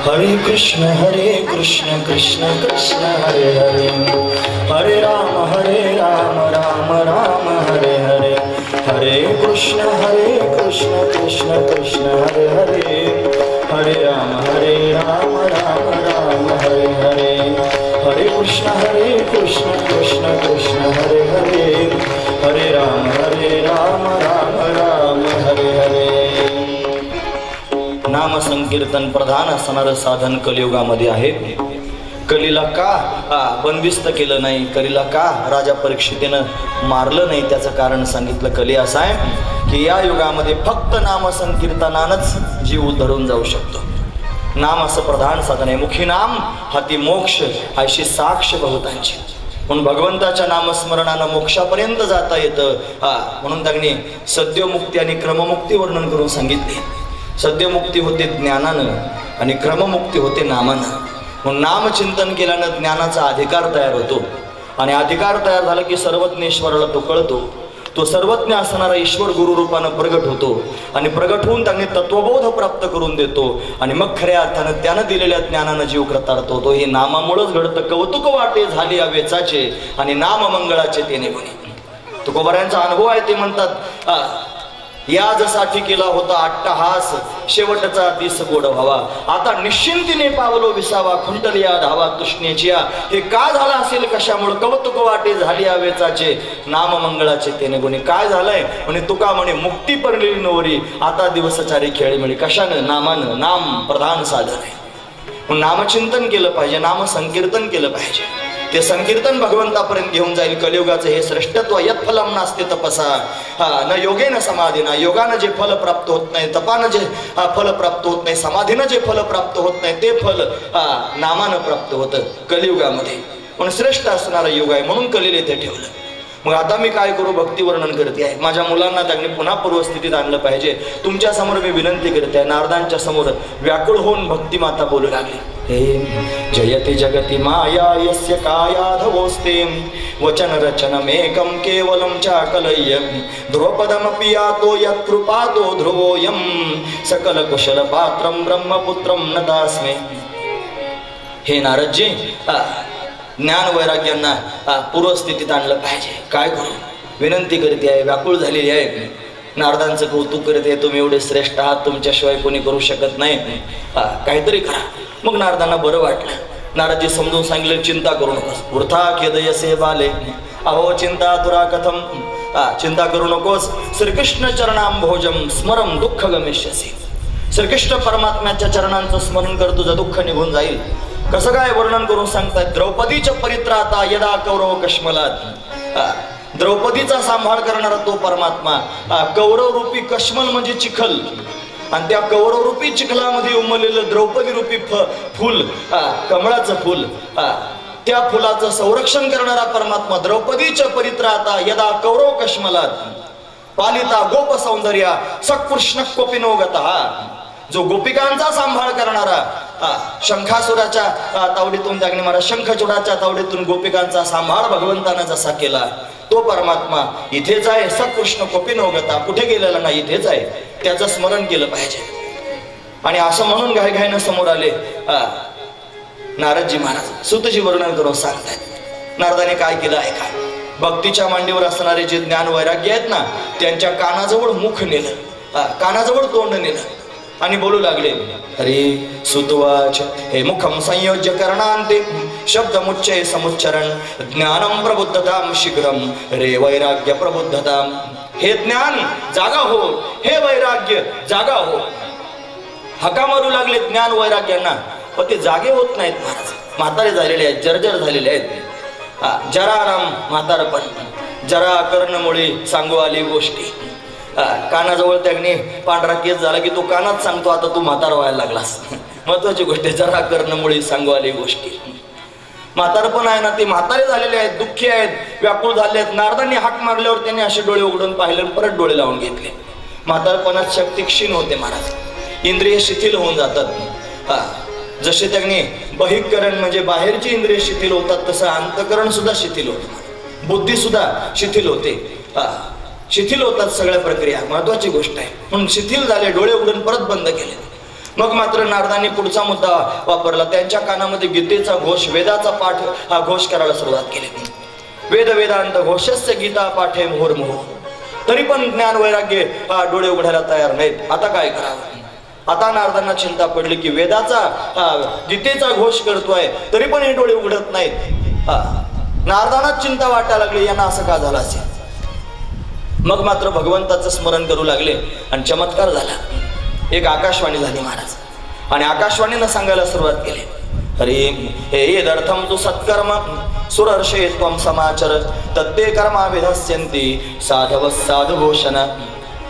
हरे कृष्ण कृष्ण कृष्ण हरे हरे हरे राम राम राम हरे हरे हरे कृष्ण कृष्ण कृष्ण हरे हरे हरे राम राम राम हरे हरे हरे कृष्ण कृष्ण कृष्ण हरे हरे हरे राम राम राम हरे हरे। नाम संकीर्तन प्रधान असणारं साधन कलियुगामध्ये आहे. कलीला का बंदिस्त केलं नाही, कलीला का राजा परीक्षितीनं मारलं नाही, त्याचं कारण सांगितलं. कली असं आहे की या युगामध्ये फक्त नाम संकीर्तनानंच जीव धरून जाऊ शकतो. नाम असं प्रधान साधन आहे. मुखी नाम हाती मोक्ष अशी साक्ष बहुतांची. म्हणून भगवंताच्या नामस्मरणानं मोक्षापर्यंत जाता येतं. म्हणून त्यांनी सद्योमुक्ती आणि क्रममुक्ती वर्णन करून सांगितले. सद्यमुक्ती होते ज्ञानानं आणि क्रममुक्ती होते नामानं. म्हणून नामचिंतन केल्यानं ज्ञानाचा अधिकार तयार होतो आणि अधिकार तयार झाला की सर्वज्ञेश्वराला तो कळतो. तो सर्वज्ञ असणारा ईश्वर गुरुरूपानं प्रगट होतो आणि प्रगट होऊन त्यांनी तत्वबोध प्राप्त करून देतो आणि मग खऱ्या अर्थानं त्यानं दिलेल्या ज्ञानानं जीव कृतार्थ होतो. हे नामामुळेच घडतं. कौतुक वाटे झाली या वेचाचे आणि नाम मंगळाचे तेने म्हणे. तुकोबारायांचा अनुभव आहे. ते म्हणतात याजसाठी केला होता अट्टहास शेवटचा दिस गोड व्हावा. आता निश्चिंतीने पावलो विसावा खुंटलिया धावा तृष्णेचिया. हे का झालं असेल कशामुळे? कौतुक वाटे झाली या वेचाचे नाम मंगळाचे तेने गुणी. काय झालंय म्हणे? तुका म्हणे मुक्ती पडलेली नवरी आता दिवसचारी खेळी मिळी. कशानं? नामानं. नाम प्रधान साधन आहे. नामचिंतन केलं पाहिजे, नाम संकीर्तन केलं पाहिजे. ते संकीर्तन भगवंतापर्यंत घेऊन जाईल. कलियुगाचं हे श्रेष्ठत्व. यत फलम नास्ते तपसा न योगेन समाधीना. योगानं जे फल प्राप्त होत नाही, तपानं जे फल प्राप्त होत नाही, समाधीनं जे फल प्राप्त होत नाही, ते फल नामानं प्राप्त होतं कलियुगामध्ये. पण श्रेष्ठ असणारा युग आहे म्हणून कलीला इथे ठेवलं. मग आता मी काय करू? भक्ती वर्णन करते आहे. माझ्या मुलांना त्यांनी पुन्हा पूर्वस्थितीत आणलं पाहिजे. तुमच्या समोर मी विनंती करते आहे. नारदांच्या समोर व्याकुळ होऊन भक्ती माता बोलू लागली. हे जयति जगति माया यस्य कायाधवोस्ते वचन रचनमेकं केवलं चाकलय्य ध्रुवपदमपि यातो यत्कृपातो ध्रुवोऽयं सकल कुशल पात्रं ब्रह्मपुत्रं नतास्मे. हे नारदजी, ज्ञान वैराग्यांना पूर्वस्थितीत आणलं पाहिजे. काय करू? विनंती करते आहे. व्याकुळ झालेली आहे. नारदांचं कौतुक करते. तुम्ही एवढे श्रेष्ठ आहात, तुमच्याशिवाय कोणी करू शकत नाही. काहीतरी करा. मग नारदांना बरं वाटलं. नारदजी समजून सांगितलं, चिंता करू नकोस. वृथा खेदयसे बाले अहो चिंता तुरा कथम. चिंता करू नकोस. श्रीकृष्ण चरणांभोजम स्मरम दुःख गमिष्यसी. श्रीकृष्ण परमात्म्याच्या चरणांचं स्मरण कर, तुझं दुःख निघून जाईल. कसं काय वर्णन करून सांगतायत? द्रौपदीच्या परित्राता यदा कौरव कश्मलात. द्रौपदीचा सांभाळ करणारा तो परमात्मा, कौरव रूपी कश्मल म्हणजे चिखल, आणि त्या कौरव रूपी चिखलामध्ये उमललेलं द्रौपदी रूपी फूल, कमळाचं फूल, त्या फुलाचं संरक्षण करणारा परमात्मा. द्रौपदीच्या परित्राता यदा कौरव कश्मलात पालिता गोप सौंदर्या सकृष्ण कोपिनोगतः. जो गोपिकांचा सांभाळ करणारा, शंखासुराच्या तावडीतून त्याने मला शंखचूडाच्या तावडीतून गोपिकांचा सांभाळ भगवंतानं जसा केला, तो परमात्मा इथेच आहे. सकृष्ण कोपिनोगता, कुठे गेलेला नाही, इथेच आहे. त्याचं स्मरण केलं पाहिजे. आणि असं म्हणून घाईघाईनं समोर आले नारदजी महाराज. सुतजी वर्णन करून सांगतायत नारदाने काय केलं आहे का. भक्तीच्या मांडीवर असणारे जे ज्ञान वैराग्य आहेत ना, त्यांच्या कानाजवळ मुख नेलं, कानाजवळ तोंड नेलं आणि बोलू लागले. अरे सुतवाच हे मुखम संयोज्य करणांते शब्दमुच्चय समुच्चरण ज्ञानम प्रबुद्धताम शीघ्रम रे वैराग्य प्रबुद्धताम. हे ज्ञान जागा हो, हे वैराग्य जागा हो. हका मारू लागले ज्ञान वैराग्यांना, पण ते जागे होत नाहीत महाराज. म्हातारे झालेले आहेत, जर्जर झालेले आहेत. जरा आराम म्हातारपण, जरा कर्णमुळे सांगू आली गोष्टी. कानाजवळ त्याने पांढरा केस झाला की तो कानात सांगतो आता तू म्हातारा व्हायला लागलास. महत्वाची गोष्ट आहे, जरा कर्णमुळे सांगू आली गोष्टी. म्हातारपण आहे ना, ते म्हातारे झालेले आहेत, दुःखी आहेत, व्याकुळ झाले आहेत. नारदांनी हाक मारल्यावर त्यांनी असे डोळे उघडून पाहिले, परत डोळे लावून घेतले. म्हातारपणात शक्ती क्षीण होते महाराज, इंद्रिय शिथिल होऊन जातात. जसे त्यांनी बहिकरण म्हणजे बाहेरची इंद्रिय शिथिल होतात, तसं अंतकरण सुद्धा शिथिल होतं, बुद्धी सुद्धा शिथिल होते, शिथिल होतात सगळ्या प्रक्रिया. महत्वाची गोष्ट आहे. म्हणून शिथिल झाले, डोळे उघडून परत बंद केले. मग मात्र नारदांनी पुढचा मुद्दा वापरला. त्यांच्या कानामध्ये गीतेचा घोष, वेदाचा पाठ हा घोष करायला सुरुवात केली. वेद वेदांत घोषस्य गीता पाठे मुहुर्मुहु. तरी पण ज्ञान वैराग्य डोळे उघडायला तयार नाहीत. आता काय करावं. आता नारदांना चिंता पडली की वेदाचा गीतेचा घोष करतोय तरी पण हे डोळे उघडत नाहीत. नारदांना चिंता वाटायला लागली, यांना असं का झालं असेल. मग मात्र भगवंताचं स्मरण करू लागले आणि चमत्कार झाला. एक आकाशवाणी झाली महाराज, आणि आकाशवाणीनं सांगायला सुरुवात केली. अरे हे यदर्थम तू सत्कर्म सुरर्षे त्वं समाचर तत्ते कर्मा विधस्यन्ति साधव साधुभूषण.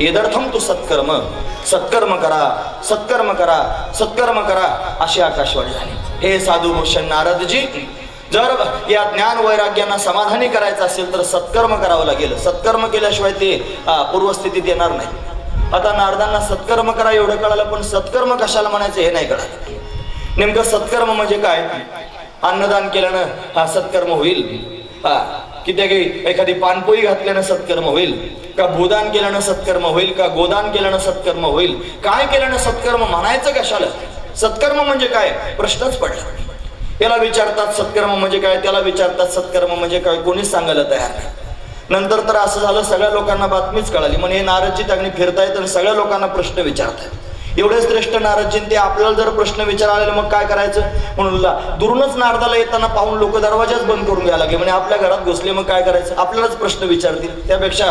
यदर्थम तू सत्कर्म, सत्कर्म करा, सत्कर्म करा, सत्कर्म करा, अशी आकाशवाणी झाली. हे साधुभूषण नारदजी, जर या ज्ञान वैराग्यांना समाधानी करायचं असेल तर सत्कर्म करावं लागेल. सत्कर्म केल्याशिवाय ते पूर्वस्थितीत येणार नाही. आता नारदांना सत्कर्म करा एवढं कळालं, पण सत्कर्म कशाला म्हणायचं हे नाही कळालं. नेमकं सत्कर्म म्हणजे काय. अन्नदान केल्यानं सत्कर्म होईल, की त्या एखादी पानपोळी घातल्यानं सत्कर्म होईल, का भूदान केल्यानं सत्कर्म होईल, का गोदान केल्यानं सत्कर्म होईल, काय केल्यानं सत्कर्म म्हणायचं कशाला. सत्कर्म म्हणजे काय प्रश्नच पडला. याला विचारतात सत्कर्म म्हणजे काय, त्याला विचारतात सत्कर्म म्हणजे काय, कोणीच सांगायला तयार नाही. नंतर तर असं झालं, सगळ्या लोकांना बातमीच कळाली. म्हणजे हे नारदजी त्यांनी फिरतायत आणि सगळ्या लोकांना प्रश्न विचारतायत. एवढे श्रेष्ठ नारदजी, ते आपल्याला जर प्रश्न विचारायला मग काय करायचं. म्हणून दुरूनच नारदाला येताना पाहून लोक दरवाजाच बंद करून घ्यायला लागले. म्हणजे आपल्या घरात घुसले मग काय करायचं, आपल्यालाच प्रश्न विचारतील, त्यापेक्षा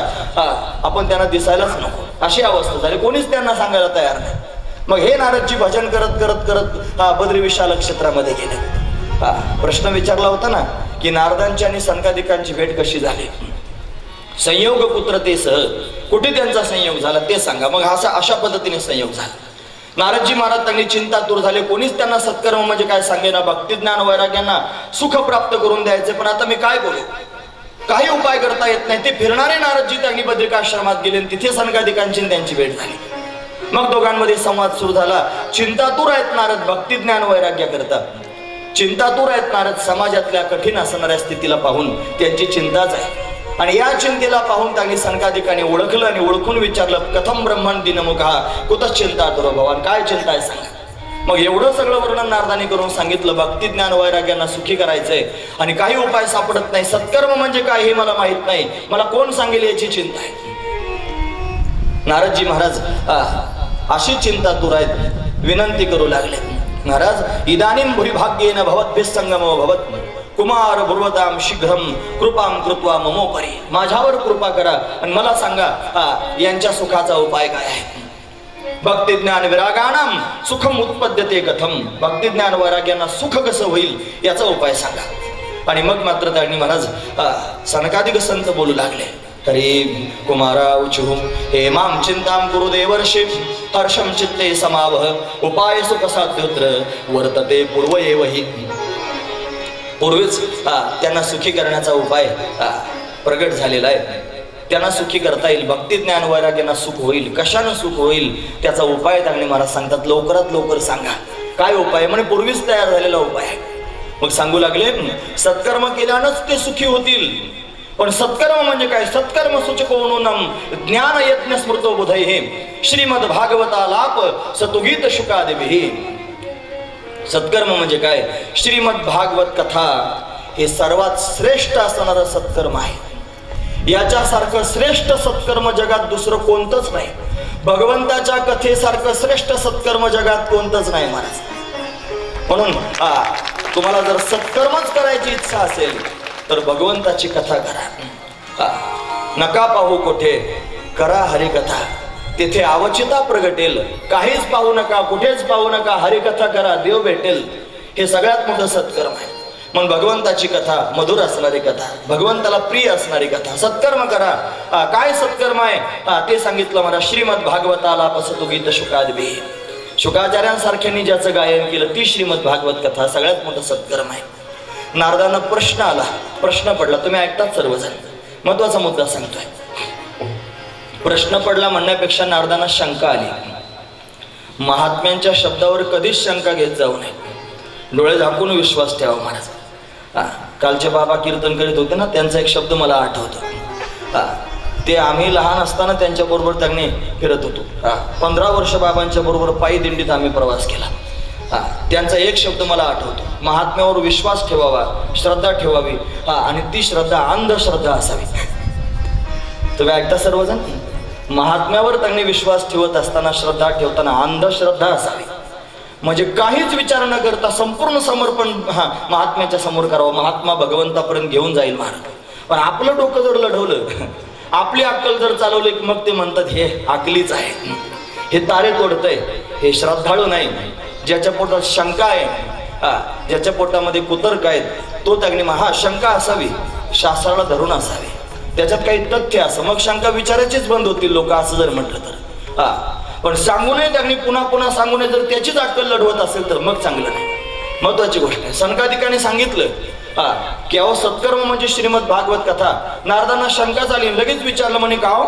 आपण त्यांना दिसायलाच नको, अशी अवस्था झाली. कोणीच त्यांना सांगायला तयार नाही. मग हे नारदजी भजन करत करत करत बद्री विशाल क्षेत्रामध्ये गेले. प्रश्न विचारला होता ना की नारदांची आणि सनकादिकांची भेट कशी झाली. संयोग पुत्रतेसह कुठे त्यांचा संयोग झाला ते सांगा. मग अशा पद्धतीने संयोग झाला. नारदजी महाराज त्यांनी चिंतातूर झाले. कोणीच त्यांना सत्कर्म म्हणजे काय सांगेना. भक्ती ज्ञान वैराग्यांना सुख प्राप्त करून द्यायचे, पण आता मी काय करू, काही उपाय करता येत नाही. ते फिरणारे नारदजी त्यांनी बद्रिकाश्रमात गेले, तिथे सनकादिकांची त्यांची भेट झाली. मग दोघांमध्ये संवाद सुरू झाला. चिंतातूर आहेत नारद भक्ती ज्ञान वैराग्य करतात. चिंतातूर आहेत नारद समाजातल्या कठीण असणाऱ्या स्थितीला पाहून त्यांची चिंताच आहे. आणि या चिंतेला पाहून त्यांनी सनकादिकांनी ओळखलं आणि ओळखून विचारलं, कथम ब्रह्मण दिनमुखा कुतच चिंतातुर भवान, काय चिंता आहे सांगा. मग एवढं सगळं वर्णन नारदांनी करून सांगितलं. भक्ती ज्ञान वैराग्यांना सुखी करायचंय आणि काही उपाय सापडत नाही. सत्कर्म म्हणजे काय हे मला माहित नाही, मला कोण सांगेल याची चिंता आहे. नारदजी महाराज अशी चिंतातुर आहेत, विनंती करू लागले. महाराज इदानीं भूरिभाग्येन भवद्भिः संगमो भवत् कुमार भुर्वताम शीघ्रम कृपाम कृत्वा ममोपरी. माझ्यावर कृपा करा आणि मला सांगा यांच्या सुखाचा उपाय काय आहे. भक्ती ज्ञान विरागाणाम सुखम उत्पद्यते कथम. भक्ती ज्ञान वैराग्यांना सुख कसं होईल याचा उपाय सांगा. आणि मग मात्र त्यांनी महाराज सनकादिक संत बोलू लागले. हरी कुमारा उचुहू हे माम चिंताम कुरु देवर्षी हर्षम चित्ते समावह उपाय सुख साध्योत्र वर्तते पूर्व एवही. पूर्वीच त्यांना सुखी करण्याचा उपाय प्रगट झालेला आहे. त्यांना सुखी करता येईल, भक्ती ज्ञान वैराग्यानं सुख होईल. कशानं सुख होईल त्याचा उपाय त्यांनी महाराज सांगतात. लवकरात लवकर सांगा काय उपाय. म्हणजे पूर्वीच तयार झालेला उपाय आहे. मग सांगू लागले सत्कर्म केल्यानंच ते सुखी होतील. पण सत्कर्म म्हणजे काय. सत्कर्म सूचकोनुनम ज्ञान यज्ञ स्मृतो बुधैः श्रीमद भागवतालाप सतुगीत शुकादिभिः. सत्कर्म म्हणजे काय. श्रीमद भागवत कथा हे सर्वात श्रेष्ठ असणारं सत्कर्म आहे. याच्यासारखं श्रेष्ठ सत्कर्म जगात दुसरं कोणतंच नाही. भगवंताच्या कथेसारखं श्रेष्ठ सत्कर्म जगात कोणतंच नाही महाराज. म्हणून तुम्हाला जर सत्कर्मच करायची इच्छा असेल तर भगवंताची कथा करा. नका पाहू कुठे, करा हरिकथा. तिथे अवचिता प्रगटेल. काहीच पाहू नका, कुठेच पाहू नका, हरिकथा करा, देव भेटेल. हे सगळ्यात मोठं सत्कर्म आहे. मग भगवंताची कथा, मधुर असणारी कथा, भगवंताला प्रिय असणारी कथा, सत्कर्म करा. काय सत्कर्म आहे ते सांगितलं मला. श्रीमद भागवताला पसतु गीत शुकादिभिः. शुकाचार्यांसारख्यांनी ज्याचं गायन केलं ती श्रीमद भागवत कथा सगळ्यात मोठं सत्कर्म आहे. नारदांना प्रश्न आला, प्रश्न पडला. तुम्ही ऐकतात सर्वजण, महत्वाचा मुद्दा सांगतोय. प्रश्न पडला म्हणण्यापेक्षा नारदांना शंका आली. महात्म्यांच्या शब्दावर कधीच शंका घेत जाऊ नये. डोळे झाकून विश्वास ठेवा महाराज. कालचे बाबा कीर्तन करीत होते ना, त्यांचा एक शब्द मला आठवतो. ते आम्ही लहान असताना त्यांच्या बरोबर त्यांनी फिरत होतो. 15 वर्ष बाबांच्या बरोबर पायी दिंडीत आम्ही प्रवास केला. त्यांचा एक शब्द मला आठवतो. महात्म्यावर विश्वास ठेवावा, श्रद्धा ठेवावी, आणि ती श्रद्धा अंधश्रद्धा असावी. तुम्ही ऐकता सर्वजण. महात्म्यावर त्यांनी विश्वास ठेवत असताना, श्रद्धा ठेवताना अंधश्रद्धा असावी. म्हणजे काहीच विचार न करता संपूर्ण समर्पण महात्म्याच्या समोर करावं. महात्मा भगवंतापर्यंत घेऊन जाईल महाराज. पण आपलं डोकं जर लढवलं, आपली अक्कल जर चालवली, मग ते म्हणतात हे अकलीच आहे, हे तारे तोडतंय, हे श्रद्धाळू नाही. ज्याच्या पोटात शंका आहे, ज्याच्या पोटामध्ये कुतर्क आहेत, तो त्यांनी शंका असावी, शास्त्राला धरून असावी, त्याच्यात काही तथ्य असं, मग शंका विचारायचीच बंद होतील लोक. असं जर म्हटलं तर पण सांगू नये त्यांनी, पुन्हा पुन्हा सांगू नये. जर त्याचीच अक्कल लढवत असेल तर मग चांगलं नाही. महत्वाची गोष्ट आहे. सनकादिकांनी सांगितलं की अहो सत्कर्म म्हणजे श्रीमद भागवत कथा. नारदांना शंका झाली, लगेच विचारलं म्हणे का हो.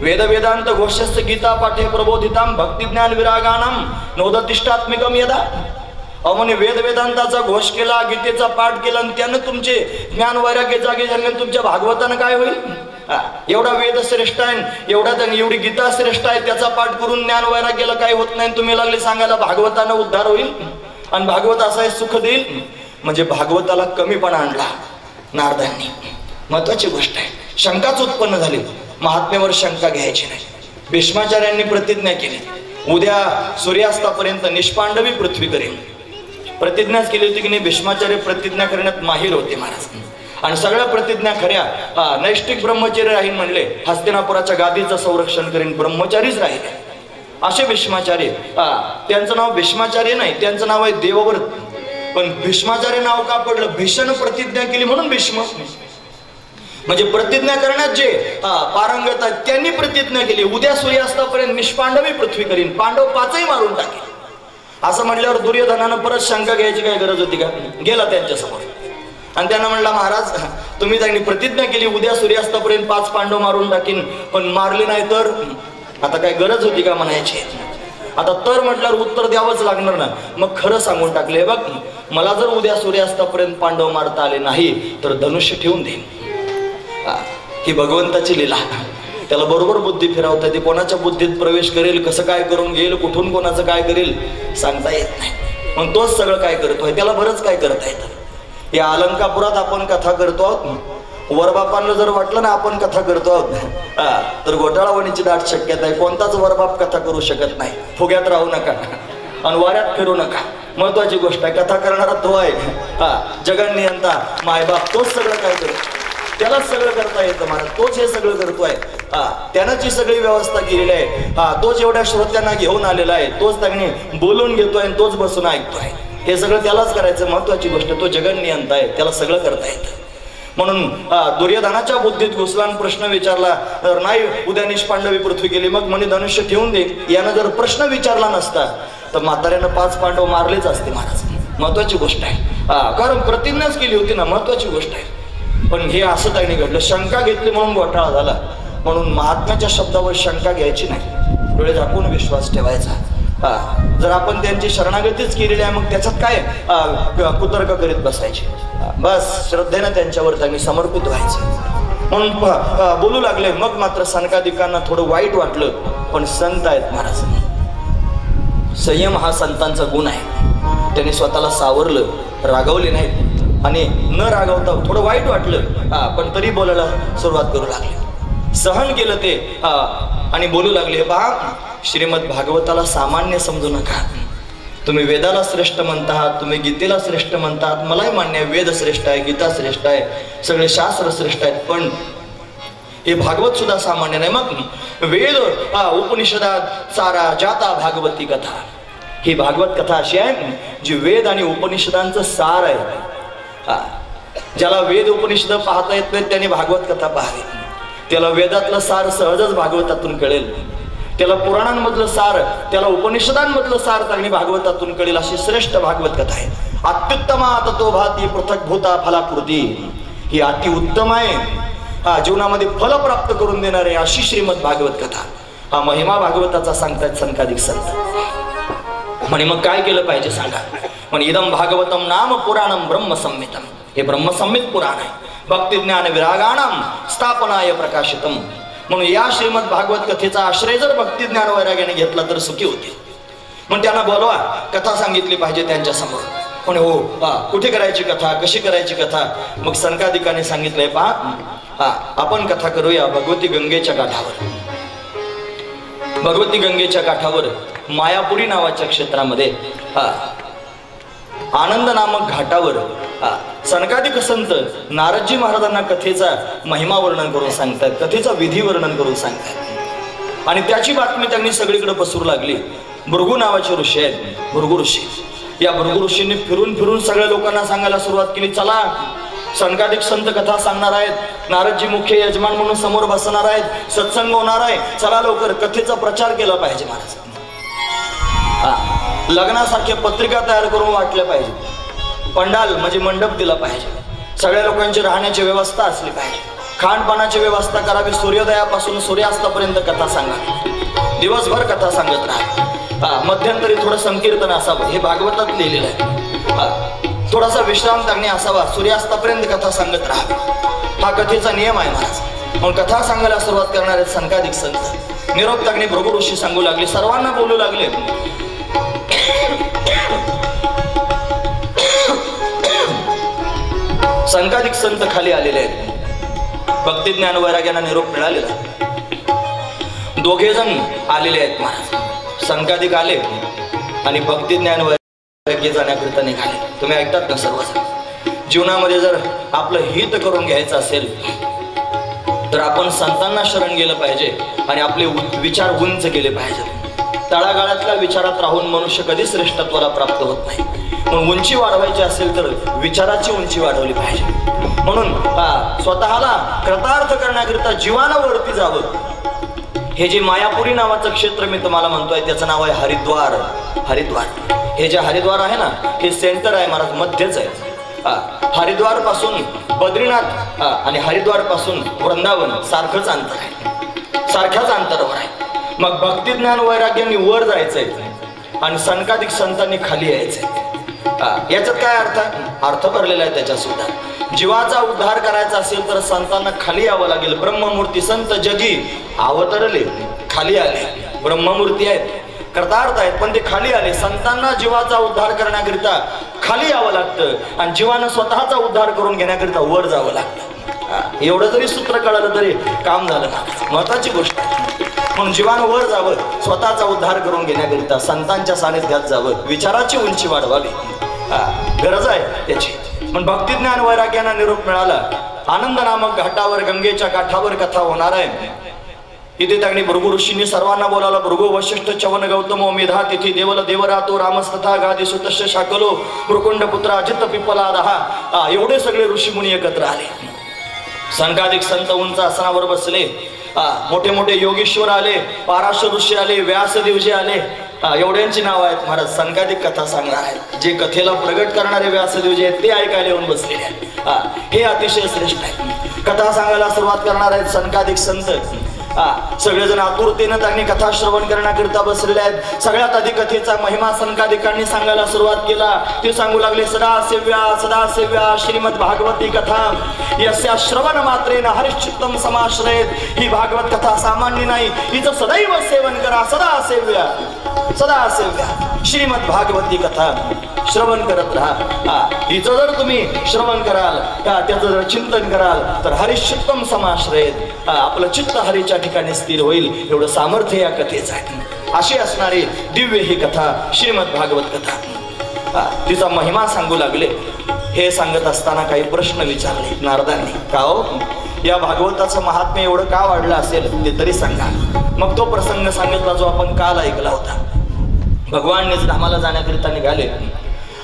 वेद वेदांत घोषस्थ गीता पाठे प्रबोधिताम भक्ती ज्ञान विरागानाम नोदतिष्ठात्मिकम यदा. अहो म्हणे वेद वेदांताचा घोष केला, गीतेचा पाठ केला, आणि त्यानं तुमचे ज्ञान वैराग्य जागे झाले, तुमच्या भागवतानं काय होईल. एवढा वेद श्रेष्ठ आहे, एवढी गीता श्रेष्ठ आहे, त्याचा पाठ करून ज्ञान वैराग्याला काही होत नाही. तुम्ही लागले सांगायला भागवतानं उद्धार होईल आणि भागवत असा सुख देईल. म्हणजे भागवताला कमीपणा आणला नारदांनी. महत्वाची गोष्ट आहे. शंकाच उत्पन्न झाली. महात्म्यावर शंका घ्यायची नाही. भीष्माचार्यांनी प्रतिज्ञा केली, उद्या सूर्यास्तापर्यंत निष्पांडवी पृथ्वी करेल. प्रतिज्ञाच केली होती की नाही. भीष्माचार्य प्रतिज्ञा करण्यात माहीर होते महाराज. आणि सगळ्या प्रतिज्ञा खऱ्या. नैष्टिक ब्रह्मचर्य राहील म्हणले, हस्तिनापुराच्या गादीचं संरक्षण करीन, ब्रह्मचारीच राहिले असे भीष्माचार्य. त्यांचं नाव भीष्माचार्य नाही, त्यांचं नाव आहे देवव्रत. पण भीष्माचार्य नाव का पडलं. भीषण प्रतिज्ञा केली म्हणून भीष्म. म्हणजे प्रतिज्ञा करण्यात जे पारंगत आहेत त्यांनी प्रतिज्ञा केली, उद्या सूर्यास्तापर्यंत निष्पांडवी पृथ्वी करीन, पांडव 5ही मारून टाकेल. असं म्हटल्यावर दुर्योधनानं परत शंका घ्यायची काय गरज होती का. गेला त्यांच्या समोर आणि त्यांना म्हणला, महाराज तुम्ही त्यांनी प्रतिज्ञा केली उद्या सूर्यास्तापर्यंत 5 पांडव मारून टाकीन, पण मारले नाही तर आता काय गरज होती का म्हणायची. आता तर म्हटल्यावर उत्तर द्यावंच लागणार ना. मग खरं सांगून टाकले, बघ मला जर उद्या सूर्यास्तापर्यंत पांडव मारता आले नाही तर धनुष्य ठेवून देईन. ही भगवंताची लीला. त्याला बरोबर बुद्धी फिरवता येते. कोणाच्या बुद्धीत प्रवेश करेल, कसं काय करून घेईल, कुठून कोणाचं काय करेल सांगता येत नाही. मग तोच सगळं काय करतोय, त्याला बरंच काय करता येतं. या अलंकापुरात आपण कथा करतो आहोत. वरबापांना जर वाटलं ना आपण कथा करतो आहोत तर घोटाळावणीची दाट शक्यता आहे. कोणताच वरबाप कथा करू शकत नाही. फुग्यात राहू नका आणि वाऱ्यात फिरू नका. महत्वाची गोष्ट आहे. कथा करणारा तो आहे. जगन्नियंता मायबाप तोच सगळं काय करतो. त्यालाच सगळं करता येतं महाराज. तोच हे सगळं करतोय. त्यानंच ही सगळी व्यवस्था केलेली आहे. तोच एवढ्या श्रोत्यांना घेऊन आलेला आहे. तोच त्यांनी बोलून घेतोय आणि तोच बसून ऐकतोय. हे सगळं त्यालाच करायचं. महत्वाची गोष्ट, तो जगन्नियंता आहे, त्याला सगळं करता येतं. म्हणून दुर्योधनाच्या बुद्धीत घुसला आणि प्रश्न विचारला, तर नाही उद्या निष्पांडवी पृथ्वी गेली, मग म्हणे धनुष्य ठेवून दे. यानं जर प्रश्न विचारला नसता तर म्हाताऱ्यानं 5 पांडव मारलेच असते महाराज. महत्वाची गोष्ट आहे, कारण प्रतिज्ञाच केली होती ना, महत्वाची गोष्ट आहे. पण हे असं त्याने घडलं, शंका घेतली म्हणून घोटाळा झाला. म्हणून महात्म्याच्या शब्दावर शंका घ्यायची नाही, डोळे झाकून विश्वास ठेवायचा. जर आपण त्यांची शरणागतीच केलेली आहे मग त्याच्यात काय कुतर्क करीत बसायचे. बस श्रद्धेनं त्यांच्यावर त्यांनी समर्पित व्हायचं. म्हणून बोलू लागले. मग मात्र सनकादिकांना थोडं वाईट वाटलं, पण संत आहेत महाराज, संयम हा संतांचा गुण आहे. त्यांनी स्वतःला सावरलं, रागवले नाहीत आणि न रागवता थोडं वाईट वाटलं पण तरी बोलायला सुरुवात करू लागले. सहन केलं ते आणि बोलू लागले, पहा श्रीमद भागवताला सामान्य समजू नका. तुम्ही वेदाला श्रेष्ठ म्हणतात, तुम्ही गीतेला श्रेष्ठ म्हणतात, मलाही मान्य आहे वेद श्रेष्ठ आहे, गीता श्रेष्ठ आहे, सगळे शास्त्र श्रेष्ठ आहेत, पण हे भागवत सुद्धा सामान्य नाही. मग वेद उपनिषदात सारा जाता भागवती कथा, ही भागवत कथा अशी आहे जी वेद आणि उपनिषदांचं सार आहे. ज्याला वेद उपनिषद पाहता येत नाहीत त्याने भागवत कथा पाहावी. त्याला वेदातलं सार सहजच भागवतातून कळेल, त्याला पुराणांमधलं सार, त्याला उपनिषदांमधलं सार त्यांनी भागवतातून कळेल. अशी श्रेष्ठ भागवत कथा आहे. अत्युत्तमा ततो भाती पृथक भूता फलाकृती, ही अति उत्तम आहे, जीवनामध्ये फल प्राप्त करून देणार आहे अशी श्रीमद भागवत कथा. हा महिमा भागवताचा सांगतात सनकादिक संत. म्हणे मग काय केलं पाहिजे सांगा. म्हणे इदम भागवतम नाम पुराणम ब्रह्मसंहितम, हे ब्रह्मसंहित पुराण आहे. भक्ती ज्ञान विरागाणाम स्थापनाय प्रकाशितम. म्हणून या श्रीमद भागवत कथेचा आश्रय जर भक्ती ज्ञान वैराग्याने घेतला तर सुखी होते. मग त्यांना बोलवा, कथा सांगितली पाहिजे त्यांच्या समोर. पण हो कुठे करायची कथा, कशी करायची कथा. मग सनकादिकाने सांगितलंय, पहा आपण कथा करूया भगवती गंगेच्या काठावर. भगवती गंगेच्या काठावर मायापुरी नावाच्या क्षेत्रामध्ये आनंद नामक घाटावर सनकादिक संत नारदजी महाराजांना कथेचा महिमा वर्णन करून सांगतात, कथेचा विधी वर्णन करून सांगतात. आणि त्याची बातमी त्यांनी सगळीकडे पसरू लागली. भृगू नावाचे ऋषी आहेत, भृगू ऋषी. या भृगू ऋषींनी फिरून फिरून सगळ्या लोकांना सांगायला सुरुवात केली, चला सनकादिक संत कथा सांगणार आहेत, नारदजी मुख्य यजमान म्हणून समोर बसणार आहेत, सत्संग होणार आहे, चला लवकर कथेचा प्रचार केला पाहिजे महाराज. लग्नासारख्या पत्रिका तयार करून वाटल्या पाहिजे, पंडाल म्हणजे मंडप दिला पाहिजे, सगळ्या लोकांची राहण्याची व्यवस्था असली पाहिजे, खाणपानाची व्यवस्था करावी, सूर्योदयापासून सूर्यास्तापर्यंत कथा सांगावी, दिवसभर कथा सांगत राहा. मध्यंतरी थोडं संकीर्तन असावं, हे भागवतात लिहिलेलं आहे. थोडासा विश्राम त्यांनी असावा, सूर्यास्तापर्यंत कथा सांगत राहावी, हा कथेचा नियम आहे महाराज. म्हणून कथा सांगायला सुरुवात करणारे सनकादिक संत निरोप त्यांनी भृगू ऋषी सांगू लागले, सर्वांना बोलू लागले. सनकादिक संत खाली आलेले आहेत, भक्ती ज्ञान वैराग्याला निरोप मिळालेला. दोघे जण आलेले आहेत महाराज. सनकादिक आले आणि भक्ती ज्ञान वैराग्य जाण्याकरिता निघाले. तुम्ही ऐकतात ना सर्वजण. जीवनामध्ये जर आपलं हित करून घ्यायचं असेल तर आपण संतांना शरण गेलं पाहिजे आणि आपले विचार उंच केले पाहिजे. तळागाळातल्या विचारात राहून मनुष्य कधी श्रेष्ठत्वाला प्राप्त होत नाही. म्हणून उंची वाढवायची असेल तर विचाराची उंची वाढवली पाहिजे. म्हणून स्वतःला कृतार्थ करण्याकरिता जीवानं वरती जावं. हे जे मायापुरी नावाचं क्षेत्र मी तुम्हाला म्हणतोय त्याचं नाव आहे हरिद्वार. हरिद्वार हे जे हरिद्वार आहे ना, हे सेंटर आहे महाराज, मध्यच आहे. हरिद्वार पासून बद्रीनाथ आणि हरिद्वार पासून वृंदावन सारखंच अंतर आहे, सारख्याच अंतरावर आहे. मग भक्ती ज्ञान वैराग्यांनी वर जायचंय आणि सनकादिक संतांनी खाली यायचंय. याच्यात काय अर्थ भरलेला आहे त्याच्या सुद्धा. जीवाचा उद्धार करायचा असेल तर संतांना खाली यावं लागेल. ब्रह्ममूर्ती संत जगी अवतरले, खाली आले. ब्रह्ममूर्ती आहेत, कृतार्थ आहेत, पण ते खाली आले. संतांना जीवाचा उद्धार करण्याकरिता खाली यावं लागतं आणि जीवानं स्वतःचा उद्धार करून घेण्याकरिता वर जावं लागतं. एवढं जरी सूत्र कळलं तरी काम झालं ना, महत्वाची गोष्ट. म्हणून जीवानं वर जावं, स्वतःचा उद्धार करून घेण्याकरिता संतांच्या सानिध्यात जावं, विचाराची उंची वाढवावी, गरज आहे त्याची. पण भक्ती ज्ञान वैराग्याना निरोप मिळाला. आनंद नामक घाटावर गंगेच्या काठावर कथा होणार आहे. इथे त्यांनी भृगु ऋषींनी सर्वांना बोलावलं. भृगु वशिष्ठ चवन गौतम मेधा तिथी देवल देवरातो रामस्तथा गादी सुतश्य शाकलो मृकुंड पुत्र अजित पिप्पलादहा. एवढे सगळे ऋषीमुनी एकत्र आले. संकाधिक संत उंच आसनावर बसले. मोठे मोठे योगेश्वर आले, पाराशर ऋषी आले, व्यासदेवजी आले. एवढ्यांची नाव आहेत. महाराज संकाधिक कथा सांगणार आहेत. जे कथेला प्रगट करणारे व्यासदेवजी आहेत ते ऐकायला येऊन बसलेले आहेत. हे अतिशय श्रेष्ठ आहे. कथा सांगायला सुरुवात करणार आहेत संकाधिक संत. सगळेजण आतुरतेनं त्यांनी कथा श्रवण करण्याकरिता बसलेले आहेत. सगळ्यात आधी कथेचा महिमा संकाधिकांनी सांगायला सुरुवात केला. ते सांगू लागले, सदासेव्या श्रीमद भागवती कथा यस्या श्रवण मात्रेन हरिश्चित्तम समाश्रयेत. ही भागवत कथा सामान्य नाही, हिचं सदैव सेवन करा. सदासेव्या श्रीमद भागवती कथा श्रवण करत राहा. हिचं जर तुम्ही श्रवण कराल, त्याचं जर चिंतन कराल तर हरिश्चित्तम समाश्रयेत, आपलं चित्त हरीच्या ठिकाणी स्थिर होईल. एवढं सामर्थ्य या कथेचं आहे. अशी असणारी दिव्य ही कथा श्रीमद भागवत कथा. तिचा महिमा सांगू लागले. हे सांगत असताना काही प्रश्न विचारले नारदांनी. का हो, या भागवताचं महात्म्य एवढं का वाढलं असेल ते तरी सांगा. मग तो प्रसंग सांगितला जो आपण काल ऐकला होता. भगवान निजधामाला जाण्याकरिता निघाले